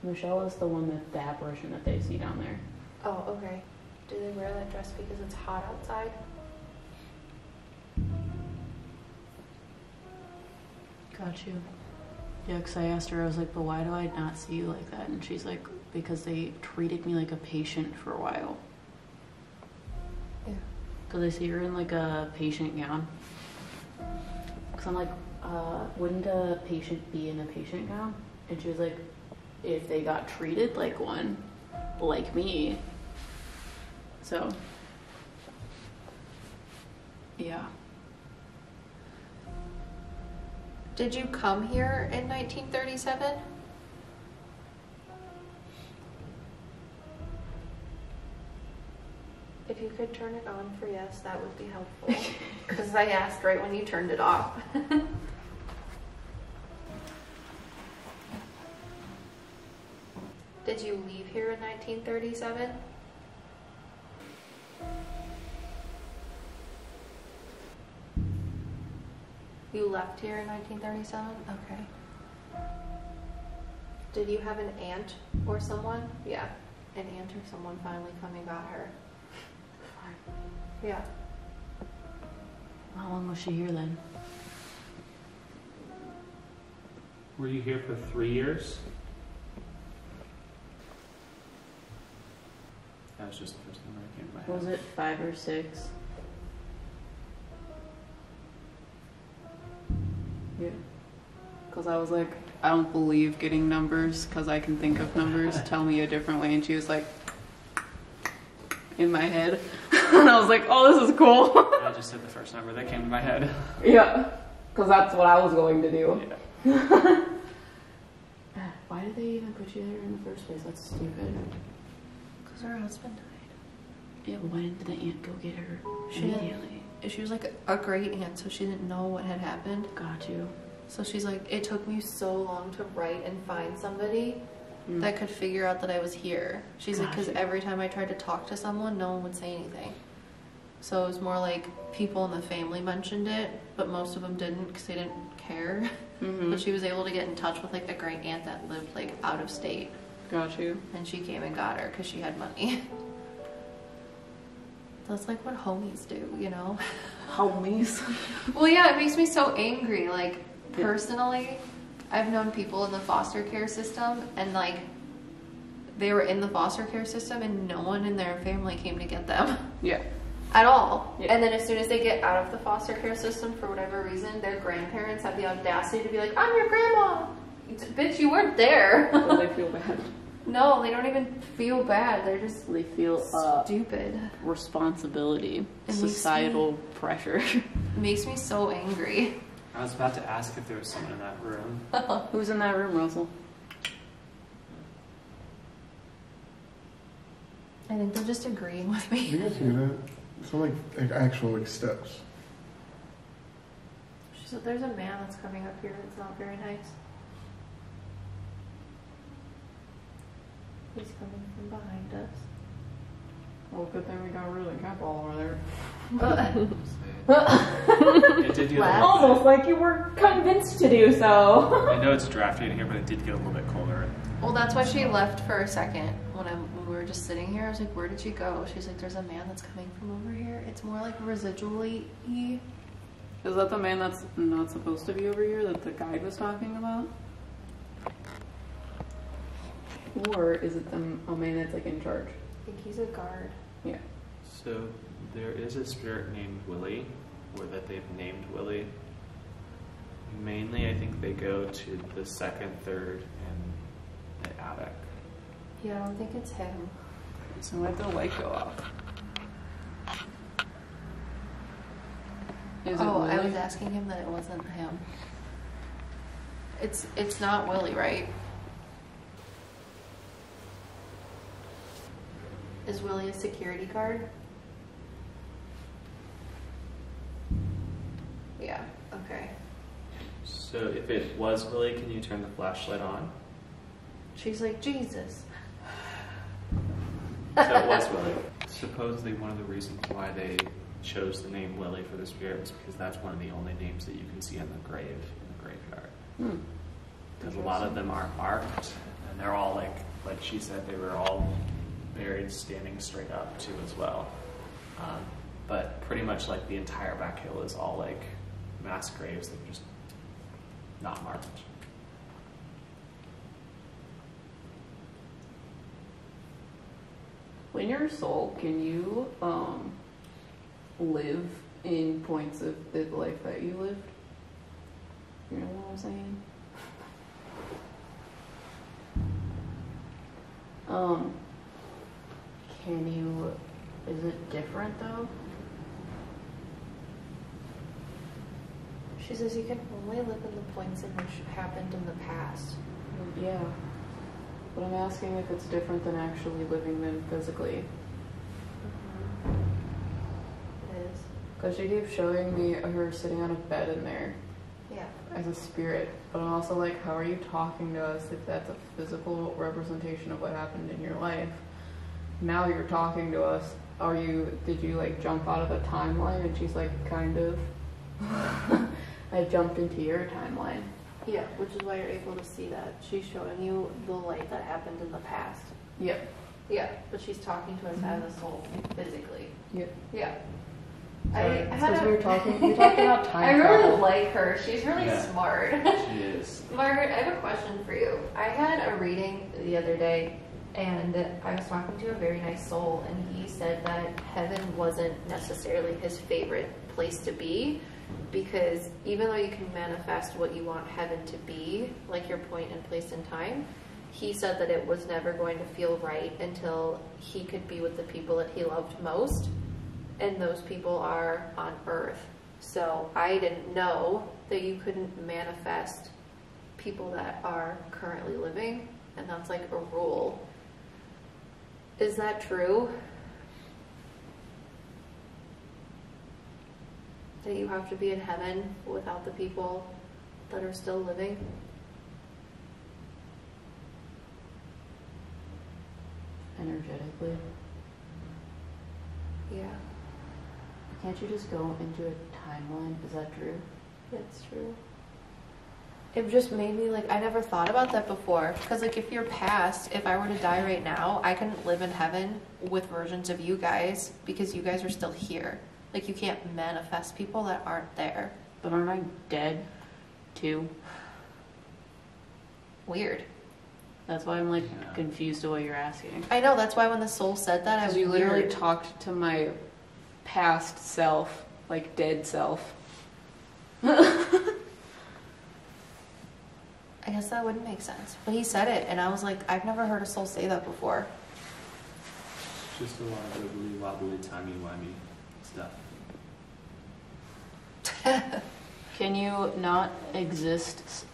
B: Michelle is the one the apparition that they see down there.
C: Oh, okay. Do they wear that dress because it's hot outside?
B: Got you. Yeah, because I asked her, I was like, but why do I not see you like that? And she's like, because they treated me like a patient for a while.
C: Yeah.
B: Because I see her in like a patient gown. Because I'm like, wouldn't a patient be in a patient gown? And she was like, if they got treated like one, like me. So, yeah.
C: Did you come here in 1937? If you could turn it on for yes, that would be helpful. Because I asked right when you turned it off. Did you leave here in 1937? You left here in 1937? Okay. Did you have an aunt or someone? Yeah, an aunt or someone finally come and got her. Yeah.
B: How long was she here then?
D: Were you here for 3 years? That was just the first number that came to my head.
B: Was it 5 or 6? Yeah. Because I was like, I don't believe getting numbers because I can think of numbers. Tell me a different way. And she was like, in my head. And I was like, oh, this is cool.
D: I just said the first number that came to my head.
B: Yeah, because that's what I was going to do.
D: Yeah.
B: Why did they even put you there in the first place? That's stupid.
A: Because her husband died.
B: Yeah, when did the aunt go get her? Immediately.
C: She was like a great aunt, so she didn't know what had happened.
B: Got you.
C: So she's like, it took me so long to write and find somebody that could figure out that I was here. She's like, because every time I tried to talk to someone, no one would say anything. So it was more like people in the family mentioned it, but most of them didn't because they didn't care. But she was able to get in touch with like a great aunt that lived like out of state.
B: Got you.
C: And she came and got her because she had money. That's like what homies do, you know?
B: Homies.
C: Well, yeah, it makes me so angry. Like, personally, I've known people in the foster care system, and like, they were in the foster care system, and no one in their family came to get them.
B: Yeah.
C: At all.
B: Yeah.
C: And then as soon as they get out of the foster care system, for whatever reason, their grandparents have the audacity to be like, I'm your grandma! Bitch, you weren't there.
B: So they feel bad.
C: No, they don't even feel bad. They're just
B: They feel
C: stupid.
B: responsibility,
C: It
B: societal pressure.
C: It makes me so angry.
D: I was about to ask if there was someone in that room.
B: Who's in that room, Russell?
C: I think they're just agreeing with
E: Do
C: me.
E: you guys hear that? It's like actual like steps.
C: She said, there's a man that's coming up here that's not very nice. He's coming from behind us.
B: Well, good thing we got really careful over there.
D: It did get a
C: Laugh.
D: little
B: Almost like you were convinced to do so.
D: I know it's drafty in here, but it did get a little bit colder.
C: Well, that's why she left for a second. When we were just sitting here, I was like, where did she go? She's like, there's a man that's coming from over here. It's more like residually-y.
B: Is that the man that's not supposed to be over here that the guide was talking about? Or is it a man that's like in charge?
C: I think he's a guard.
B: Yeah.
D: So there is a spirit named Willie, or that they've named Willie. Mainly, I think they go to the second, third, and the attic.
C: Yeah, I don't think it's him.
B: So let the light go off. Is it
C: Oh,
B: Willie?
C: I was asking him that it wasn't him. It's not Willie, right? Is Willie a security guard? Yeah, okay.
D: So if it was Willie, can you turn the flashlight on?
C: She's like, Jesus.
D: So it was Willie. Supposedly one of the reasons why they chose the name Willie for the spirit was because that's one of the only names that you can see on the grave in the graveyard. Because a lot of them aren't marked, and they're all like she said, they were all buried standing straight up too as well. But pretty much like the entire back hill is all like mass graves that are just not marked.
B: When you're a soul, can you live in points of the life that you lived? You know what I'm saying? Can you, is it different though?
C: She says you can only live in the points in which happened in the past.
B: Yeah. But I'm asking if it's different than actually living them physically.
C: It is.
B: Because she keeps showing me her sitting on a bed in there
C: Yeah.
B: as a spirit. But I'm also like, how are you talking to us if that's a physical representation of what happened in your life? Now you're talking to us. Did you like jump out of a timeline? And she's like, kind of. I jumped into your timeline.
C: Yeah, which is why you're able to see that. She's showing you the life that happened in the past.
B: Yep.
C: Yeah, but she's talking to us as a soul, physically.
B: Yep.
C: Yeah.
B: Because we were talking about time
C: I really
B: travel.
C: like her. She's really
D: Yeah.
C: smart.
D: She is.
C: Margaret, I have a question for you. I had a reading the other day, and I was talking to a very nice soul, and he said that heaven wasn't necessarily his favorite place to be because even though you can manifest what you want heaven to be, like your point and place in time, he said that it was never going to feel right until he could be with the people that he loved most, and those people are on earth. So I didn't know that you couldn't manifest people that are currently living, and that's like a rule. Is that true? That you have to be in heaven without the people that are still living?
B: Energetically.
C: Yeah,
B: Can't you just go into a timeline? Is that true?
C: that's true. It just made me like, I never thought about that before. Because like if you're past, if I were to die right now, I couldn't live in heaven with versions of you guys because you guys are still here. Like you can't manifest people that aren't there.
B: But aren't I dead too?
C: Weird.
B: That's why I'm like confused to what you're asking.
C: I know, that's why when the soul said that, I was
B: You literally
C: weird.
B: talked to my past self, like dead self.
C: I guess that wouldn't make sense. But he said it, and I was like, I've never heard a soul say that before.
D: Just a lot of wibbly wobbly, timey-wimey stuff.
B: Can you not exist?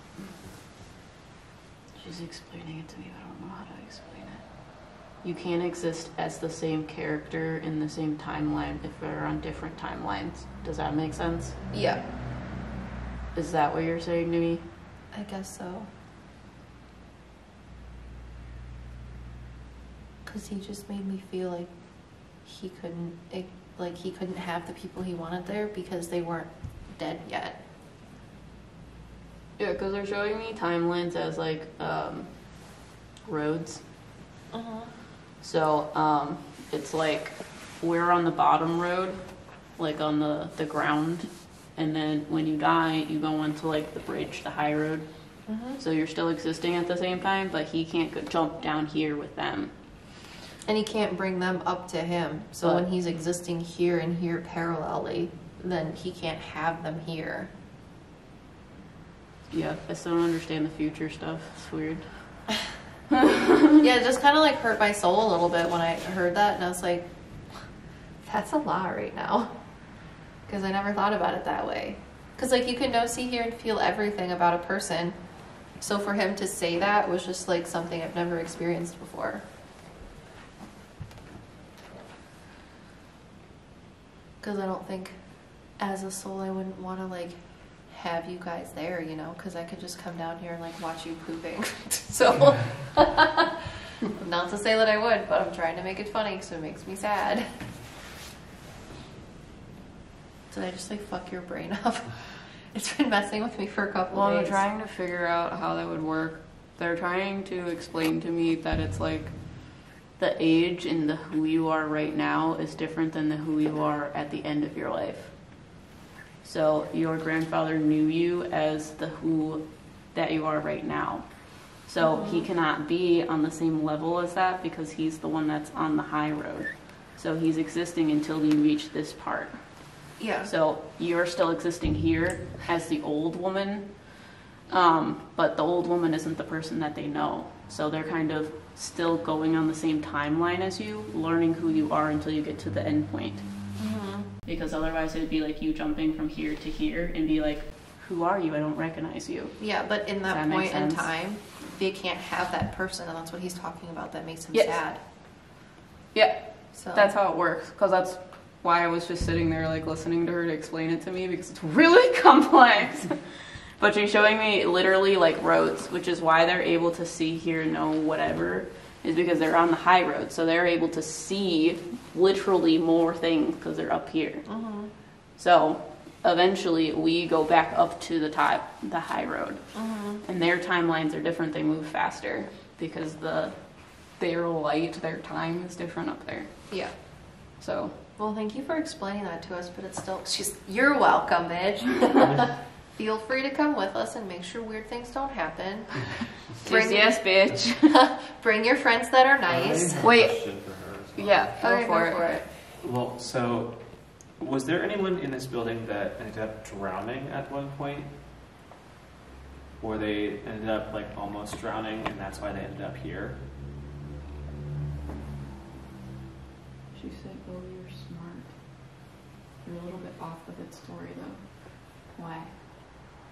B: She's explaining it to me, but I don't know how to explain it. You can't exist as the same character in the same timeline if we're on different timelines. Does that make sense?
C: Yeah.
B: Is that what you're saying to me?
C: I guess so. Because he just made me feel like he couldn't have the people he wanted there because they weren't dead yet.
B: Yeah, because they're showing me timelines as like roads. So it's like we're on the bottom road, like on the ground, and then when you die, you go onto like the bridge, the high road. So you're still existing at the same time, but he can't jump down here with them.
C: And he can't bring them up to him. So
B: But-
C: when he's existing here and here parallelly, then he can't have them here.
B: Yeah, I still don't understand the future stuff. It's weird.
C: Yeah, it just kind of like hurt my soul a little bit when I heard that, and I was like, that's a lot right now. Because I never thought about it that way. Because like you can know, see, hear, and feel everything about a person. So for him to say that was just like something I've never experienced before. Because I don't think as a soul I wouldn't want to like have you guys there, you know, because I could just come down here and like watch you pooping. So not to say that I would, but I'm trying to make it funny because it makes me sad. Did I just like fuck your brain up? It's been messing with me for a couple
B: Well,
C: days.
B: I'm trying to figure out how that would work. They're trying to explain to me that it's like the age and the who you are right now is different than the who you are at the end of your life. So your grandfather knew you as the who that you are right now. So he cannot be on the same level as that because he's the one that's on the high road. So he's existing until you reach this part.
C: Yeah.
B: So you're still existing here as the old woman, but the old woman isn't the person that they know. So they're kind of still going on the same timeline as you, learning who you are until you get to the end point. Because otherwise it would be like you jumping from here to here and be like, who are you? I don't recognize you.
C: Yeah, but in that
B: Does that make
C: point in
B: sense?
C: time, they can't have that person, and that's what he's talking about. That makes him
B: Yes.
C: sad.
B: Yeah,
C: So
B: that's how it works. Because that's why I was just sitting there like listening to her to explain it to me because it's really complex. But she's showing me literally like roads, which is why they're able to see, hear, know, whatever, is because they're on the high road. So they're able to see literally more things because they're up here. So eventually we go back up to the top, the high road. And their timelines are different. They move faster because their light, their time is different up there.
C: yeah.
B: So
C: Well, thank you for explaining that to us, but it's still, you're welcome, bitch. Feel free to come with us and make sure weird things don't happen.
B: yes, bitch.
C: Bring your friends that are nice.
D: I have a
B: Wait.
D: question for her as well.
B: Yeah, go
C: Okay,
B: for
C: go
B: it.
C: for it.
D: Well, so Was there anyone in this building that ended up drowning at one point? Or they ended up like almost drowning and that's why they ended up here?
B: She said, oh, you're smart. You're a little bit off with its story though. Why?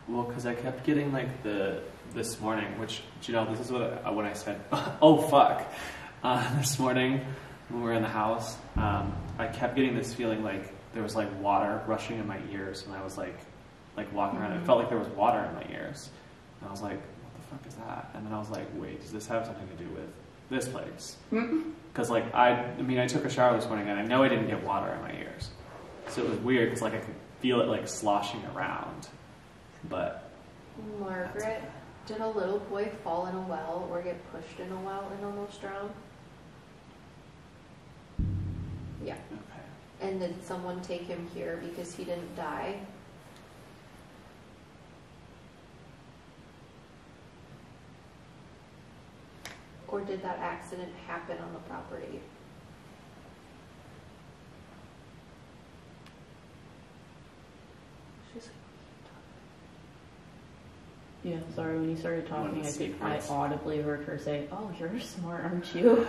D: Well, because I kept getting like this morning, which, you know, this is what when I said, oh fuck, this morning when we were in the house, I kept getting this feeling like there was like water rushing in my ears, and I was like walking around. It felt like there was water in my ears, and I was like, what the fuck is that? And then I was like, wait, does this have something to do with this place? Because like I took a shower this morning and I know I didn't get water in my ears, so it was weird because like I could feel it like sloshing around. But
C: Margret, did a little boy fall in a well or get pushed in a well and almost drown? Yeah.
D: okay.
C: And did someone take him here because he didn't die? Or did that accident happen on the property? She's like,
B: Yeah, sorry, when you started
D: One of
B: talking,
D: the
B: I
D: secrets.
B: audibly heard her say, oh, you're smart, aren't you?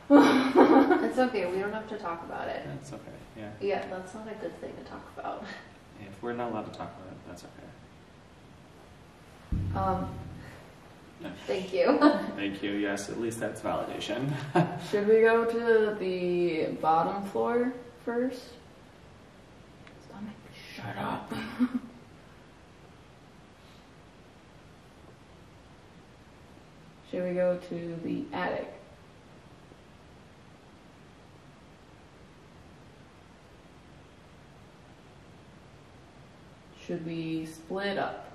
C: it's okay, we don't have to talk about it.
D: That's okay. Yeah.
C: Yeah, that's not a good thing to talk about.
D: If we're not allowed to talk about it, that's okay. No.
C: Thank you.
D: Thank you. Yes, at least that's validation.
B: Should we go to the bottom floor first? Stomach, shut up. Should we go to the attic? Should we split up?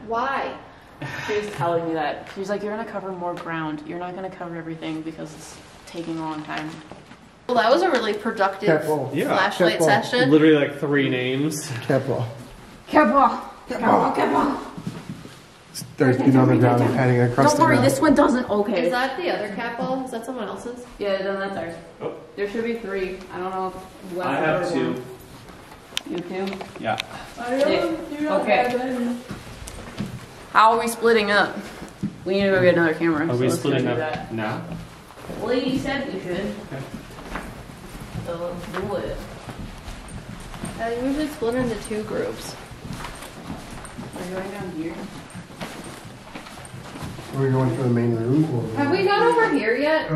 C: Why?
B: She was telling me that. She was like, you're going to cover more ground. You're not going to cover everything because it's taking a long time.
C: Well, that was a really productive
E: Careful.
D: Yeah.
C: flashlight
E: Careful.
C: session.
D: Literally like 3 names.
E: Careful.
B: Careful! Careful!
E: There's been on the ground and padding across
B: Don't
E: the
B: worry,
E: ground.
B: this one doesn't. Okay.
C: Is that the other cat ball? Is that someone else's?
B: Yeah, then that's ours.
D: Oh.
B: There should be 3. I don't know if
D: I have 2.
B: You 2?
D: Yeah.
B: Okay. How are we splitting up? We need to go get another camera.
D: Are
B: so
D: we
B: let's go
D: splitting
B: do
D: up
B: that.
D: now?
B: Well, you said we should.
D: Okay.
B: So let's do it.
C: I think we should split into 2 groups.
B: We're going down here.
E: We're going to the main room. Or
C: Have we gone over here yet?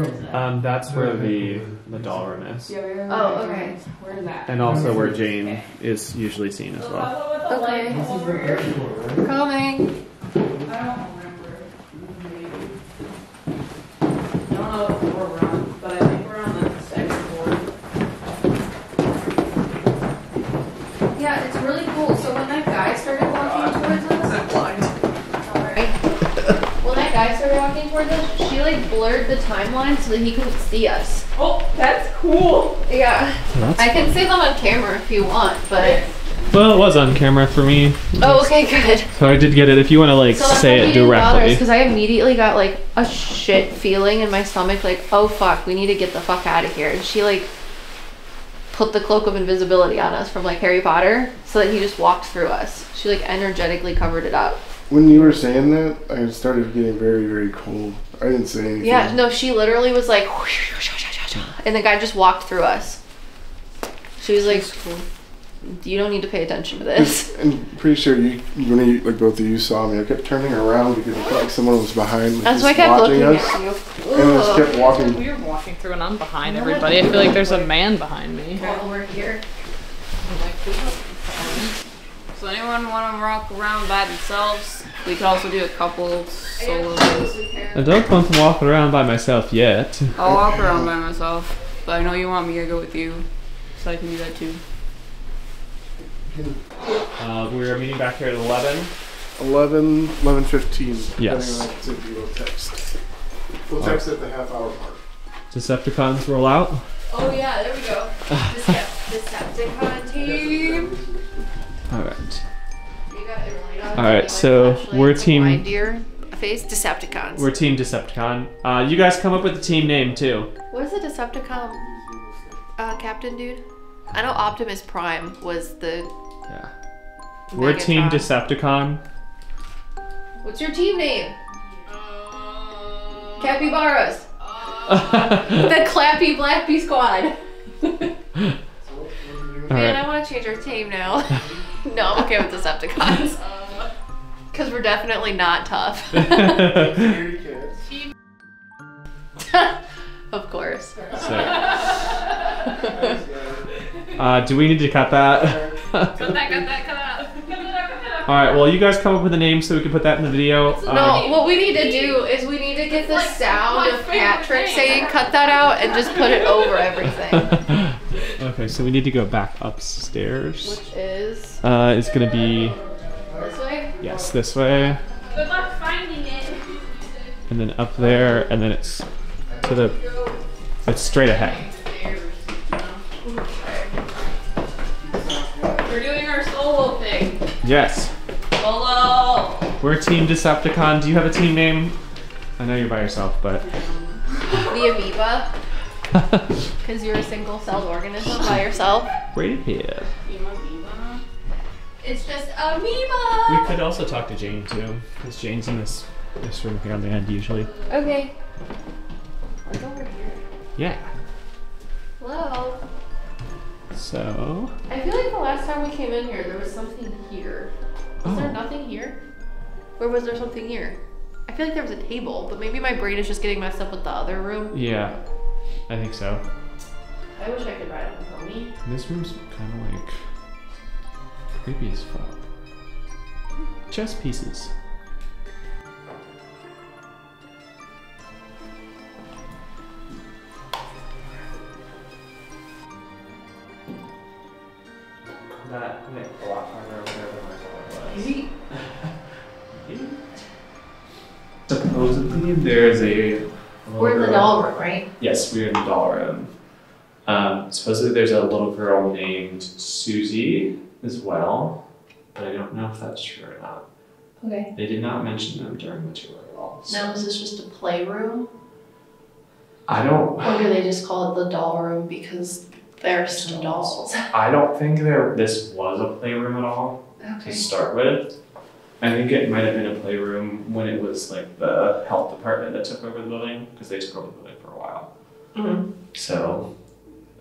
D: That's where the doll room is.
B: Yeah, we're
C: Oh, okay.
B: Where's that?
D: And also where Jane is usually seen as well.
C: Okay.
E: This is the first floor, right?
C: Coming.
B: I don't remember. Maybe. I don't know if we're around, but I think we're on the second floor.
C: Yeah, it's really cool. So when that guy started walking towards us, alright. When that guy started walking towards us, she like blurred the timeline so that he couldn't see us.
B: Oh, that's cool.
C: Yeah. I can see them on camera if you want, but.
D: Well, it was on camera for me.
C: Oh, okay, good.
D: So I did get it. If you want to like
C: So that's
D: say
C: why
D: it
C: he didn't bother us,
D: directly.
C: because I immediately got like a shit feeling in my stomach, like, oh fuck, we need to get the fuck out of here. And she like put the cloak of invisibility on us from like Harry Potter, so that he just walked through us. She like energetically covered it up.
E: When you were saying that, I started getting very, very cold. I didn't say anything.
C: Yeah, no, she literally was like, and the guy just walked through us. She was like, you don't need to pay attention to this.
E: I'm pretty sure like both of you saw me. I kept turning around because I felt like someone was behind, like,
C: That's
E: just
C: why I kept
E: watching
C: looking
E: us.
C: at you.
E: And I just kept walking.
F: We were walking through and I'm behind everybody. I feel like there's a man behind me.
C: While we're here.
B: So anyone want to walk around by themselves? We could also do a couple solo things.
D: I don't want to walk around by myself yet.
B: I'll walk around by myself, but I know you want me to go with you, so I can do that too.
D: We're meeting back here at 11.
E: 11:15.
D: Yes.
E: Depending on activity, we'll text. We'll text at the half-hour mark.
D: Decepticons roll out.
C: Oh yeah, there we go. Decepticon team.
D: All right.
C: You got it really
D: All right, so we're team-
C: Blind deer. face? Decepticons.
G: We're Team Decepticon. You guys come up with a team name too.
C: What is the Decepticon captain dude? I know Optimus Prime was the...
G: Yeah. We're Team Decepticon.
C: What's your team name? Capybaras. The Clappy Blackbee Squad. Man, I want to change our team now. No, I'm okay with Decepticons. Because we're definitely not tough. Of course.
G: Do we need to cut that?
B: Cut that.
G: Alright, well you guys come up with a name so we can put that in the video.
C: No, what we need to do is we need to get the sound of Patrick saying cut that out and just put it over everything.
G: Okay, so we need to go back upstairs.
C: Which is?
G: It's gonna be...
C: This way?
G: Yes, this way.
B: Good luck finding it.
G: And then up there, and then it's to the... It's straight ahead.
B: We're doing our solo thing.
G: Yes.
B: Solo.
G: We're Team Decepticon. Do you have a team name? I know you're by yourself, but...
C: The amoeba. Because you're a single-celled organism by yourself.
G: Right here.
C: It's just amoeba!
G: We could also talk to Jane too, because Jane's in this room here on the end usually.
C: Okay. What's over here?
G: Yeah.
C: Hello?
G: So...
C: I feel like the last time we came in here, there was something here. Was there nothing here? Or was there something here? I feel like there was a table, but maybe my brain is just getting messed up with the other room.
G: Yeah, I think so.
C: I wish I could ride on a pony.
G: And this room's kind of like creepy as fuck. Chess pieces. That went a lot farther over there than I thought it was. Supposedly there's a...
C: We're in the doll room, right?
G: Yes, we're in the doll room. Supposedly there's a little girl named Susie as well, but I don't know if that's true or not.
C: Okay.
G: They did not mention them during the tour at all. So.
C: Now, is this just a playroom?
G: I don't...
C: Or do they just call it the doll room because there's some dolls?
G: I don't think this was a playroom at all to start with. I think it might have been a playroom when it was like the health department that took over the building, because they took over the building for a while.
C: Mm-hmm.
G: So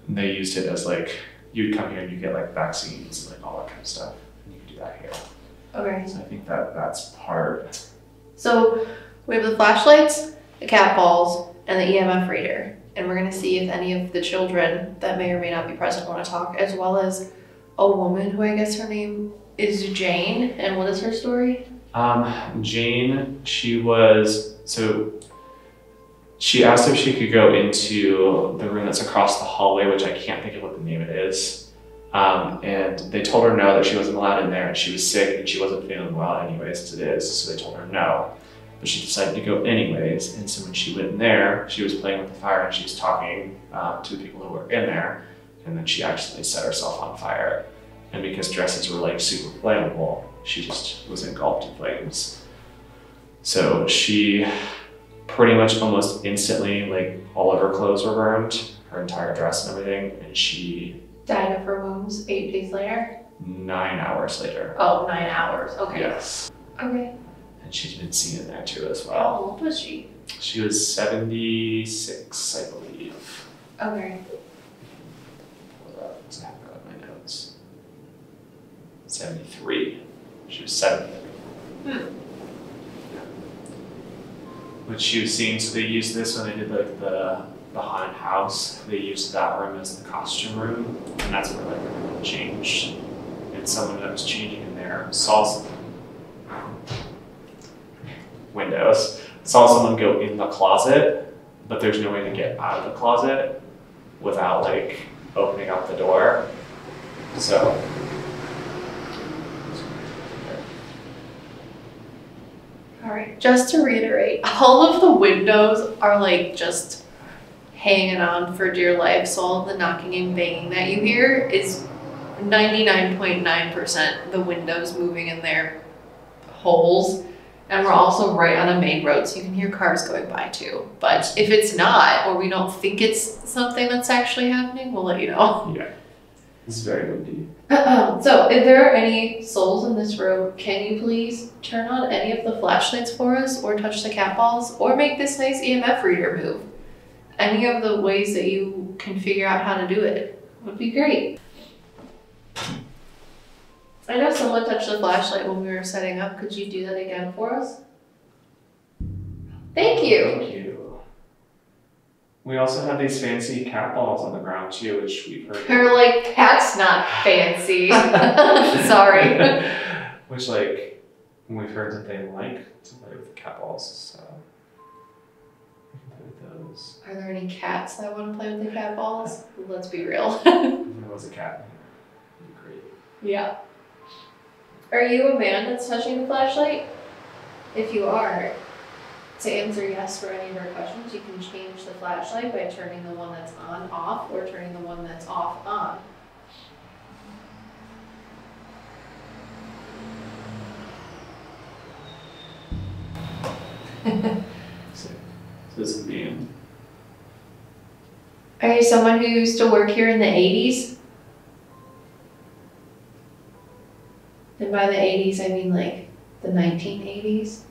G: they used it as like, you'd come here and you get like vaccines and like all that kind of stuff. And you could do that here.
C: Okay.
G: So I think that's part.
C: So we have the flashlights, the cat balls, and the EMF reader. And we're going to see if any of the children that may or may not be present want to talk, as well as a woman who I guess her name is Jane. And what is her story?
G: Jane, she asked if she could go into the room that's across the hallway, which I can't think of what the name it is. And they told her no, that she wasn't allowed in there, and she was sick and she wasn't feeling well anyways as it is. So they told her no, but she decided to go anyways. And so when she went in there, she was playing with the fire and she was talking to the people who were in there. And then she actually set herself on fire. And because dresses were like super flammable, she just was engulfed in flames. So she pretty much almost instantly, like all of her clothes were burned, her entire dress and everything, and she
C: died of her wounds 8 days later?
G: 9 hours later.
C: Oh, 9 hours, okay.
G: Yes.
C: Okay.
G: And she's been seen in there too as
C: How
G: well.
C: old was she?
G: She was 76, I believe.
C: Okay.
G: What's happening with my notes? 73. She was 73. When she was seen, so they used this when they did like the haunted house. They used that room as the costume room, and that's where like everyone changed. And someone that was changing in there saw someone go in the closet, but there's no way to get out of the closet without like opening up the door. So.
C: Alright, just to reiterate, all of the windows are like just hanging on for dear life, so all of the knocking and banging that you hear is 99.9% the windows moving in their holes. And we're also right on a main road, so you can hear cars going by too. But if it's not, or we don't think it's something that's actually happening, we'll let you know.
G: Yeah. It's very windy.
C: So if there are any souls in this room, can you please turn on any of the flashlights for us, or touch the cat balls, or make this nice EMF reader move? Any of the ways that you can figure out how to do it would be great. I know someone touched the flashlight when we were setting up. Could you do that again for us? Thank you.
G: Thank you. We also have these fancy cat balls on the ground too, which we've heard.
C: They're like, that's not fancy. Sorry.
G: Which, like, we've heard that they like to play with the cat balls, so we can play with those.
C: Are there any cats that want to play with the cat balls? Let's be real.
G: If there was a cat, it'd be great.
C: Yeah. Are you a man that's touching the flashlight? If you are, to answer yes for any of our questions, you can change the flashlight by turning the one that's on off, or turning the one that's off on.
G: So this is being.
C: Are you someone who used to work here in the 80s? And by the 80s, I mean like the 1980s.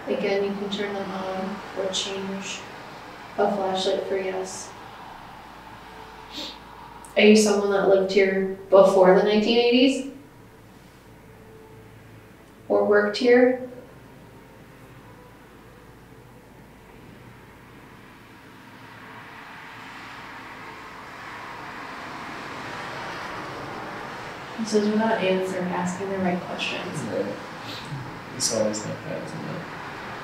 C: Again, you can turn them on or change a flashlight for yes. Are you someone that lived here before the 1980s? Or worked here? This is we're not asking the right questions.
G: Right. It's always like that, isn't it?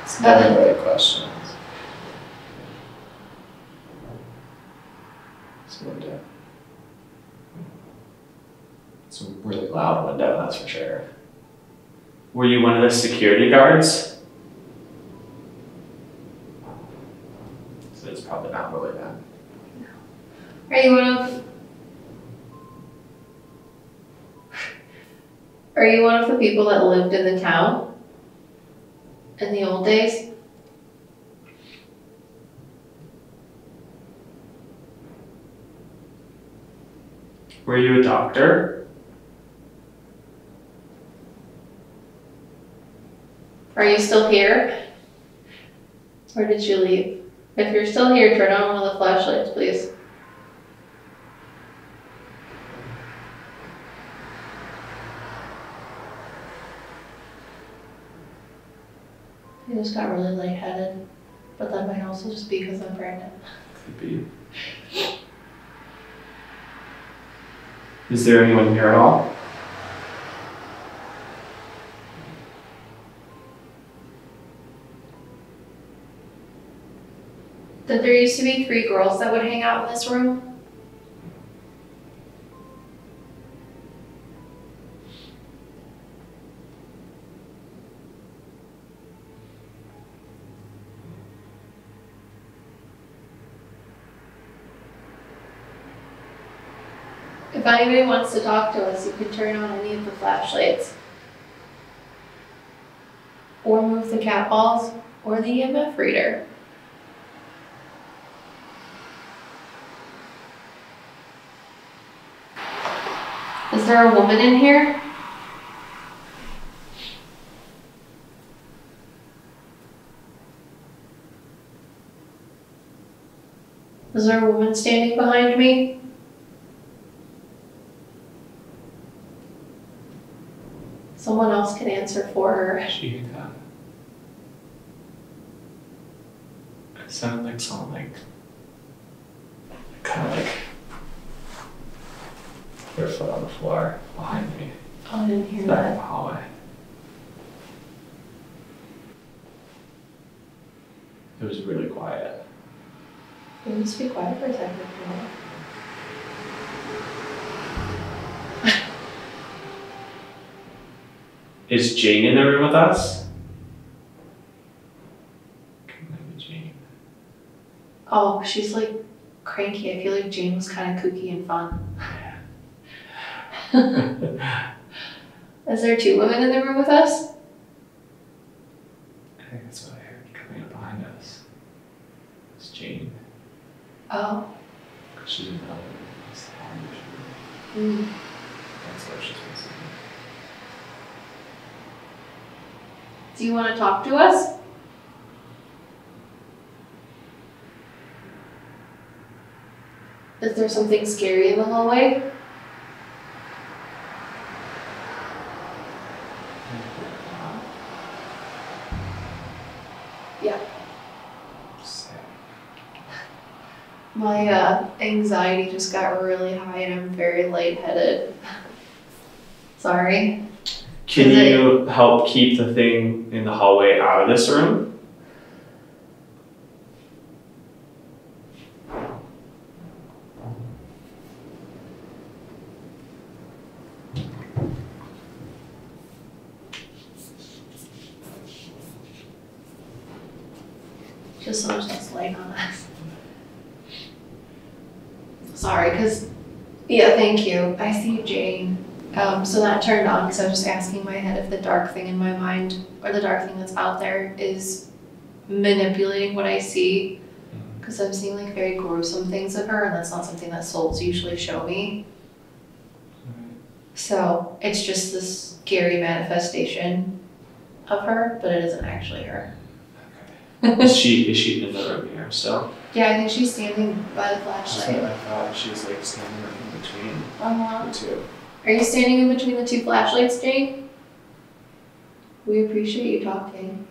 G: It's never the right questions. It's a window. It's a really loud window, that's for sure. Were you one of the security guards? So it's probably not really that.
C: Are you one of the people that lived in the town in the old days?
G: Were you a doctor?
C: Are you still here? Or did you leave? If you're still here, turn on one of the flashlights, please. I just got really lightheaded, but that might also just be because I'm pregnant.
G: Could be. Is there anyone here at all?
C: That there used to be 3 girls that would hang out in this room? If anybody wants to talk to us, you can turn on any of the flashlights. Or move the cat balls, or the EMF reader. Is there a woman in here? Is there a woman standing behind me? Someone else can answer for her.
G: She hear that? It sounded like someone kind of like their foot on the floor behind me.
C: Oh, I didn't hear
G: Back in
C: that.
G: the hallway. It was really quiet.
C: Maybe just be quiet for a second if you want.
G: Is Jane in the room with us? Could that be Jane?
C: Oh, she's like cranky. I feel like Jane was kind of kooky and fun. Is there 2 women in the room with us?
G: I think that's what I heard coming up behind us. It's Jane.
C: Oh.
G: She's in the elevator. It's
C: Mm.
G: That's what she's been saying.
C: Do you want to talk to us? Is there something scary in the hallway? Yeah. My anxiety just got really high and I'm very lightheaded. Sorry.
G: Can you help keep the thing in the hallway out of this room?
C: Just so much less light on us. Sorry, because, yeah, thank you. I see Jane. So that turned on because I was just asking my head if the dark thing in my mind or the dark thing that's out there is manipulating what I see. Because I'm seeing like very gruesome things of her and that's not something that souls usually show me. So it's just this scary manifestation of her, but it isn't actually her.
G: Is she in the room here still?
C: Yeah, I think she's standing by the flashlight.
G: I thought she was like standing right in between the two.
C: Are you standing in between the 2 flashlights, Jane? We appreciate you talking.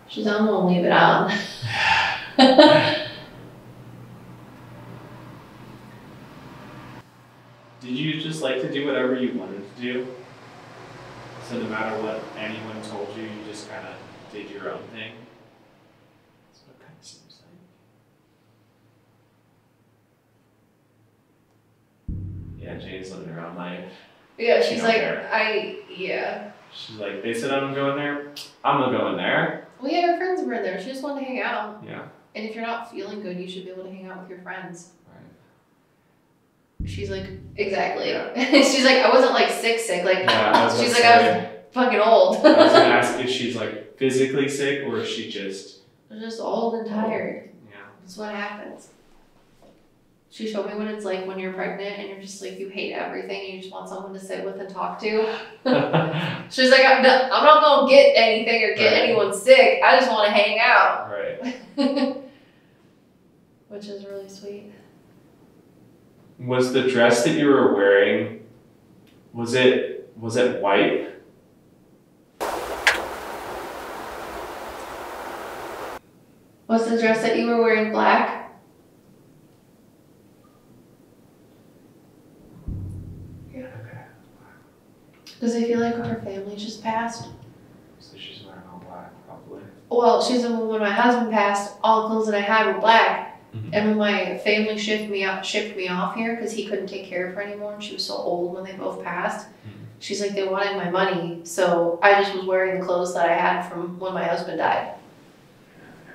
C: She's on, we'll leave it on.
G: Did you just like to do whatever you wanted to do? So no matter what anyone told you, you just kind of did your own thing? That's what it kind of seems like. Yeah, Jane's living her own life.
C: Yeah,
G: She
C: she's
G: don't
C: like,
G: care.
C: yeah.
G: She's like, they said I'm going there, I'm gonna go in there.
C: Well, yeah, her friends were in there. She just wanted to hang out.
G: Yeah.
C: And if you're not feeling good, you should be able to hang out with your friends.
G: Right.
C: She's like, exactly.
G: Yeah.
C: She's like, I wasn't like sick. Like,
G: Yeah,
C: she's like, I was fucking old.
G: I was gonna ask if she's like physically sick or is she just.
C: I'm just old and tired.
G: Yeah.
C: That's what happens. She showed me what it's like when you're pregnant and you're just like, you hate everything and you just want someone to sit with and talk to. She's like, I'm not going to get anything or get anyone sick. I just want to hang out.
G: Right.
C: Which is really sweet.
G: Was the dress that you were wearing, was it white?
C: Was the dress that you were wearing black? Because I feel like her family just passed.
G: So she's wearing all black, probably.
C: Well, when my husband passed, all the clothes that I had were black. Mm-hmm. And when my family shipped me off here because he couldn't take care of her anymore and she was so old when they both passed. Mm-hmm. She's like, they wanted my money, so I just was wearing the clothes that I had from when my husband died.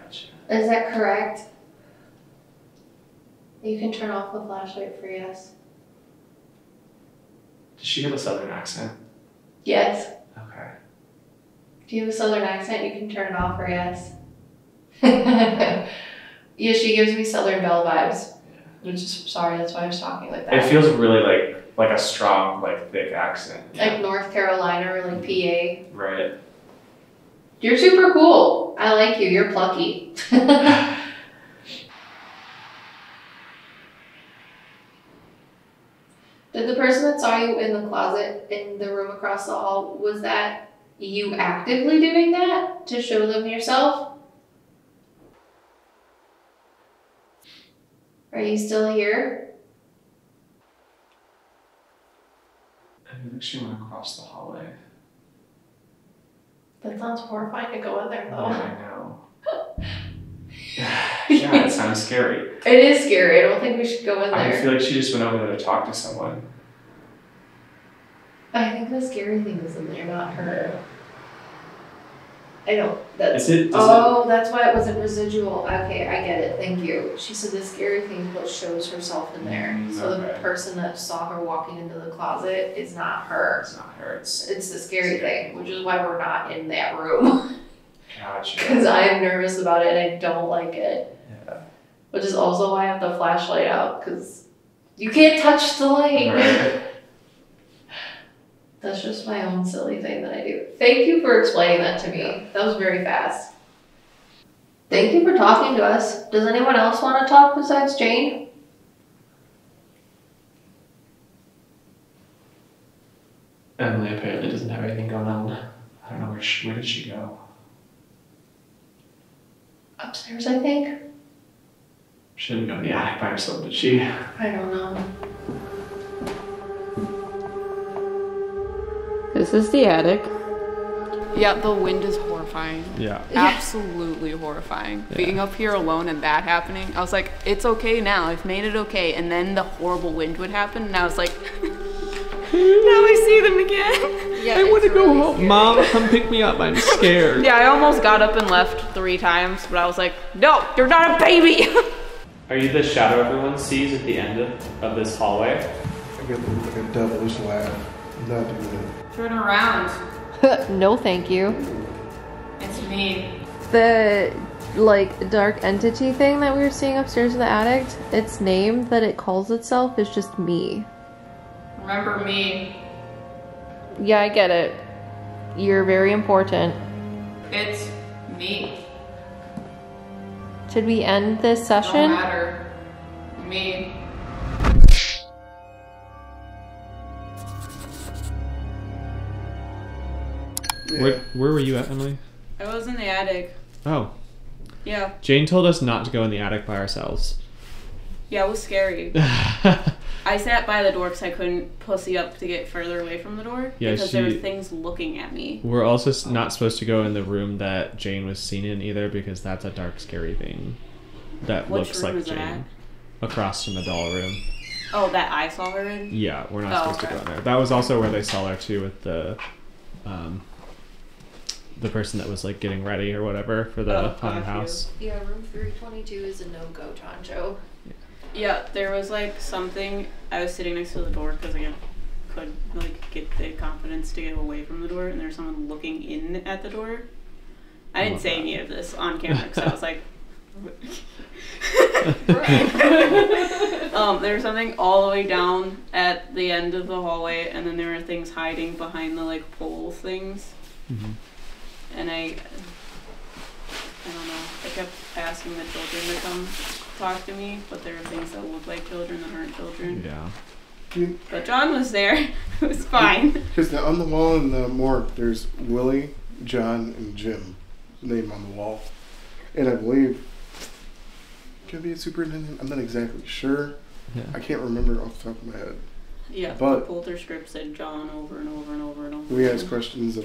G: Gotcha.
C: Is that correct? You can turn off the flashlight for yes.
G: Does she have a southern accent?
C: Yes.
G: Okay.
C: If you have a southern accent, you can turn it off for yes. Yeah, she gives me Southern Belle vibes. Yeah. Which is, sorry, that's why I was talking like that.
G: It feels really like a strong, like thick accent. Yeah.
C: Like North Carolina or like PA.
G: Right.
C: You're super cool. I like you. You're plucky. Did the person that saw you in the closet in the room across the hall, was that you actively doing that to show them yourself? Are you still here?
G: I think she went across the hallway.
C: That sounds horrifying to go in there though.
G: Yeah, I know. Yeah, it sounds scary.
C: It is scary. I don't think we should go in there.
G: I feel like she just went over there to talk to someone.
C: I think the scary thing is in there, not her. I know. That's, that's why it wasn't residual. Okay, I get it. Thank you. She said the scary thing is what shows herself in there. So the person that saw her walking into the closet is not her.
G: It's not her. It's
C: the scary thing, which is why we're not in that room.
G: Gotcha.
C: Because I'm nervous about it and I don't like it.
G: Yeah.
C: Which is also why I have the flashlight out, because you can't touch the light.
G: Right.
C: That's just my own silly thing that I do. Thank you for explaining that to me. That was very fast. Thank you for talking to us. Does anyone else want to talk besides Jane?
G: Emily apparently doesn't have anything going on. I don't know where did she go?
C: Upstairs, I think.
G: She didn't go in the attic by herself, did she?
C: I don't know.
B: This is the attic.
F: Yeah, the wind is horrifying.
E: Yeah.
F: Absolutely horrifying.
E: Yeah.
F: Being up here alone and that happening, I was like, it's okay now. I've made it okay. And then the horrible wind would happen, and I was like, now I see them again.
C: Yeah,
E: I want to go
C: really
E: home.
C: scary.
E: Mom, come pick me up. I'm scared.
F: Yeah, I almost got up and left 3 times, but I was like, no, you're not a baby.
D: Are you the shadow everyone sees at the end of this hallway?
E: I get like a devilish laugh. I'm not doing it.
B: Turn around.
C: No, thank you.
B: It's me.
C: The dark entity thing that we were seeing upstairs in the attic, its name that it calls itself is just me.
B: Remember me.
C: Yeah, I get it. You're very important.
B: It's me.
C: Should we end this
B: No
C: session?
B: matter. Me.
E: Where were you at, Emily?
B: I was in the attic.
E: Oh.
B: Yeah.
E: Jane told us not to go in the attic by ourselves.
B: Yeah, it was scary. I sat by the door because I couldn't pussy up to get further away from the door.
E: Yeah,
B: because there were things looking at me.
E: We're also not supposed to go in the room that Jane was seen in either, because that's a dark, scary thing that
B: Which
E: looks
B: room
E: like
B: is
E: Jane. Across from the doll room.
B: Oh, that I saw her in?
E: Yeah, we're not supposed to
B: okay.
E: go in there. That was also where they saw her too, with the person that was like getting ready or whatever for the haunted house.
C: Yeah, room 322 is a no-go, Jonjo.
B: Yeah, there was like something. I was sitting next to the door because I could like get the confidence to get away from the door, and there was someone looking in at the door. I didn't say any of this on camera because I was like. There was something all the way down at the end of the hallway, and then there were things hiding behind the like pole things.
E: Mm-hmm.
B: And I don't know. I kept asking the children to come talk to me, but there are things that look like children that aren't children.
E: Yeah.
B: But John was there. It was fine.
E: Because on the wall in the morgue, there's Willie, John, and Jim name on the wall. And I believe could be a superintendent. I'm not exactly sure.
G: Yeah.
E: I can't remember off the top of my head.
B: Yeah,
E: But-
B: the polter script said John over and over and over and over.
E: We asked questions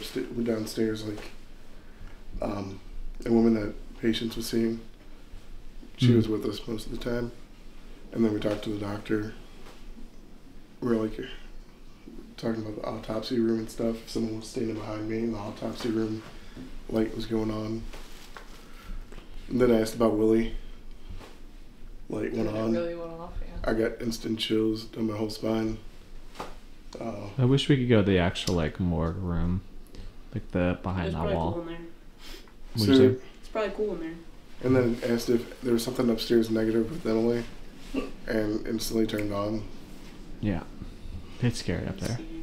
E: downstairs, like a woman that Patience was seeing. She was with us most of the time. And then we talked to the doctor. We were like talking about the autopsy room and stuff. Someone was standing behind me in the autopsy room. Light was going on. And then I asked about Willie. Light went on.
F: It really went off, yeah.
E: I got instant chills down my whole spine.
G: I wish we could go to the actual like morgue room, like the behind
B: It's
G: that
B: probably
G: wall.
B: cool in there.
G: What'd you say?
B: It's probably cool in there.
E: And then asked if there was something upstairs negative with Emily, and instantly turned on.
G: Yeah, it's scary up there.
B: See.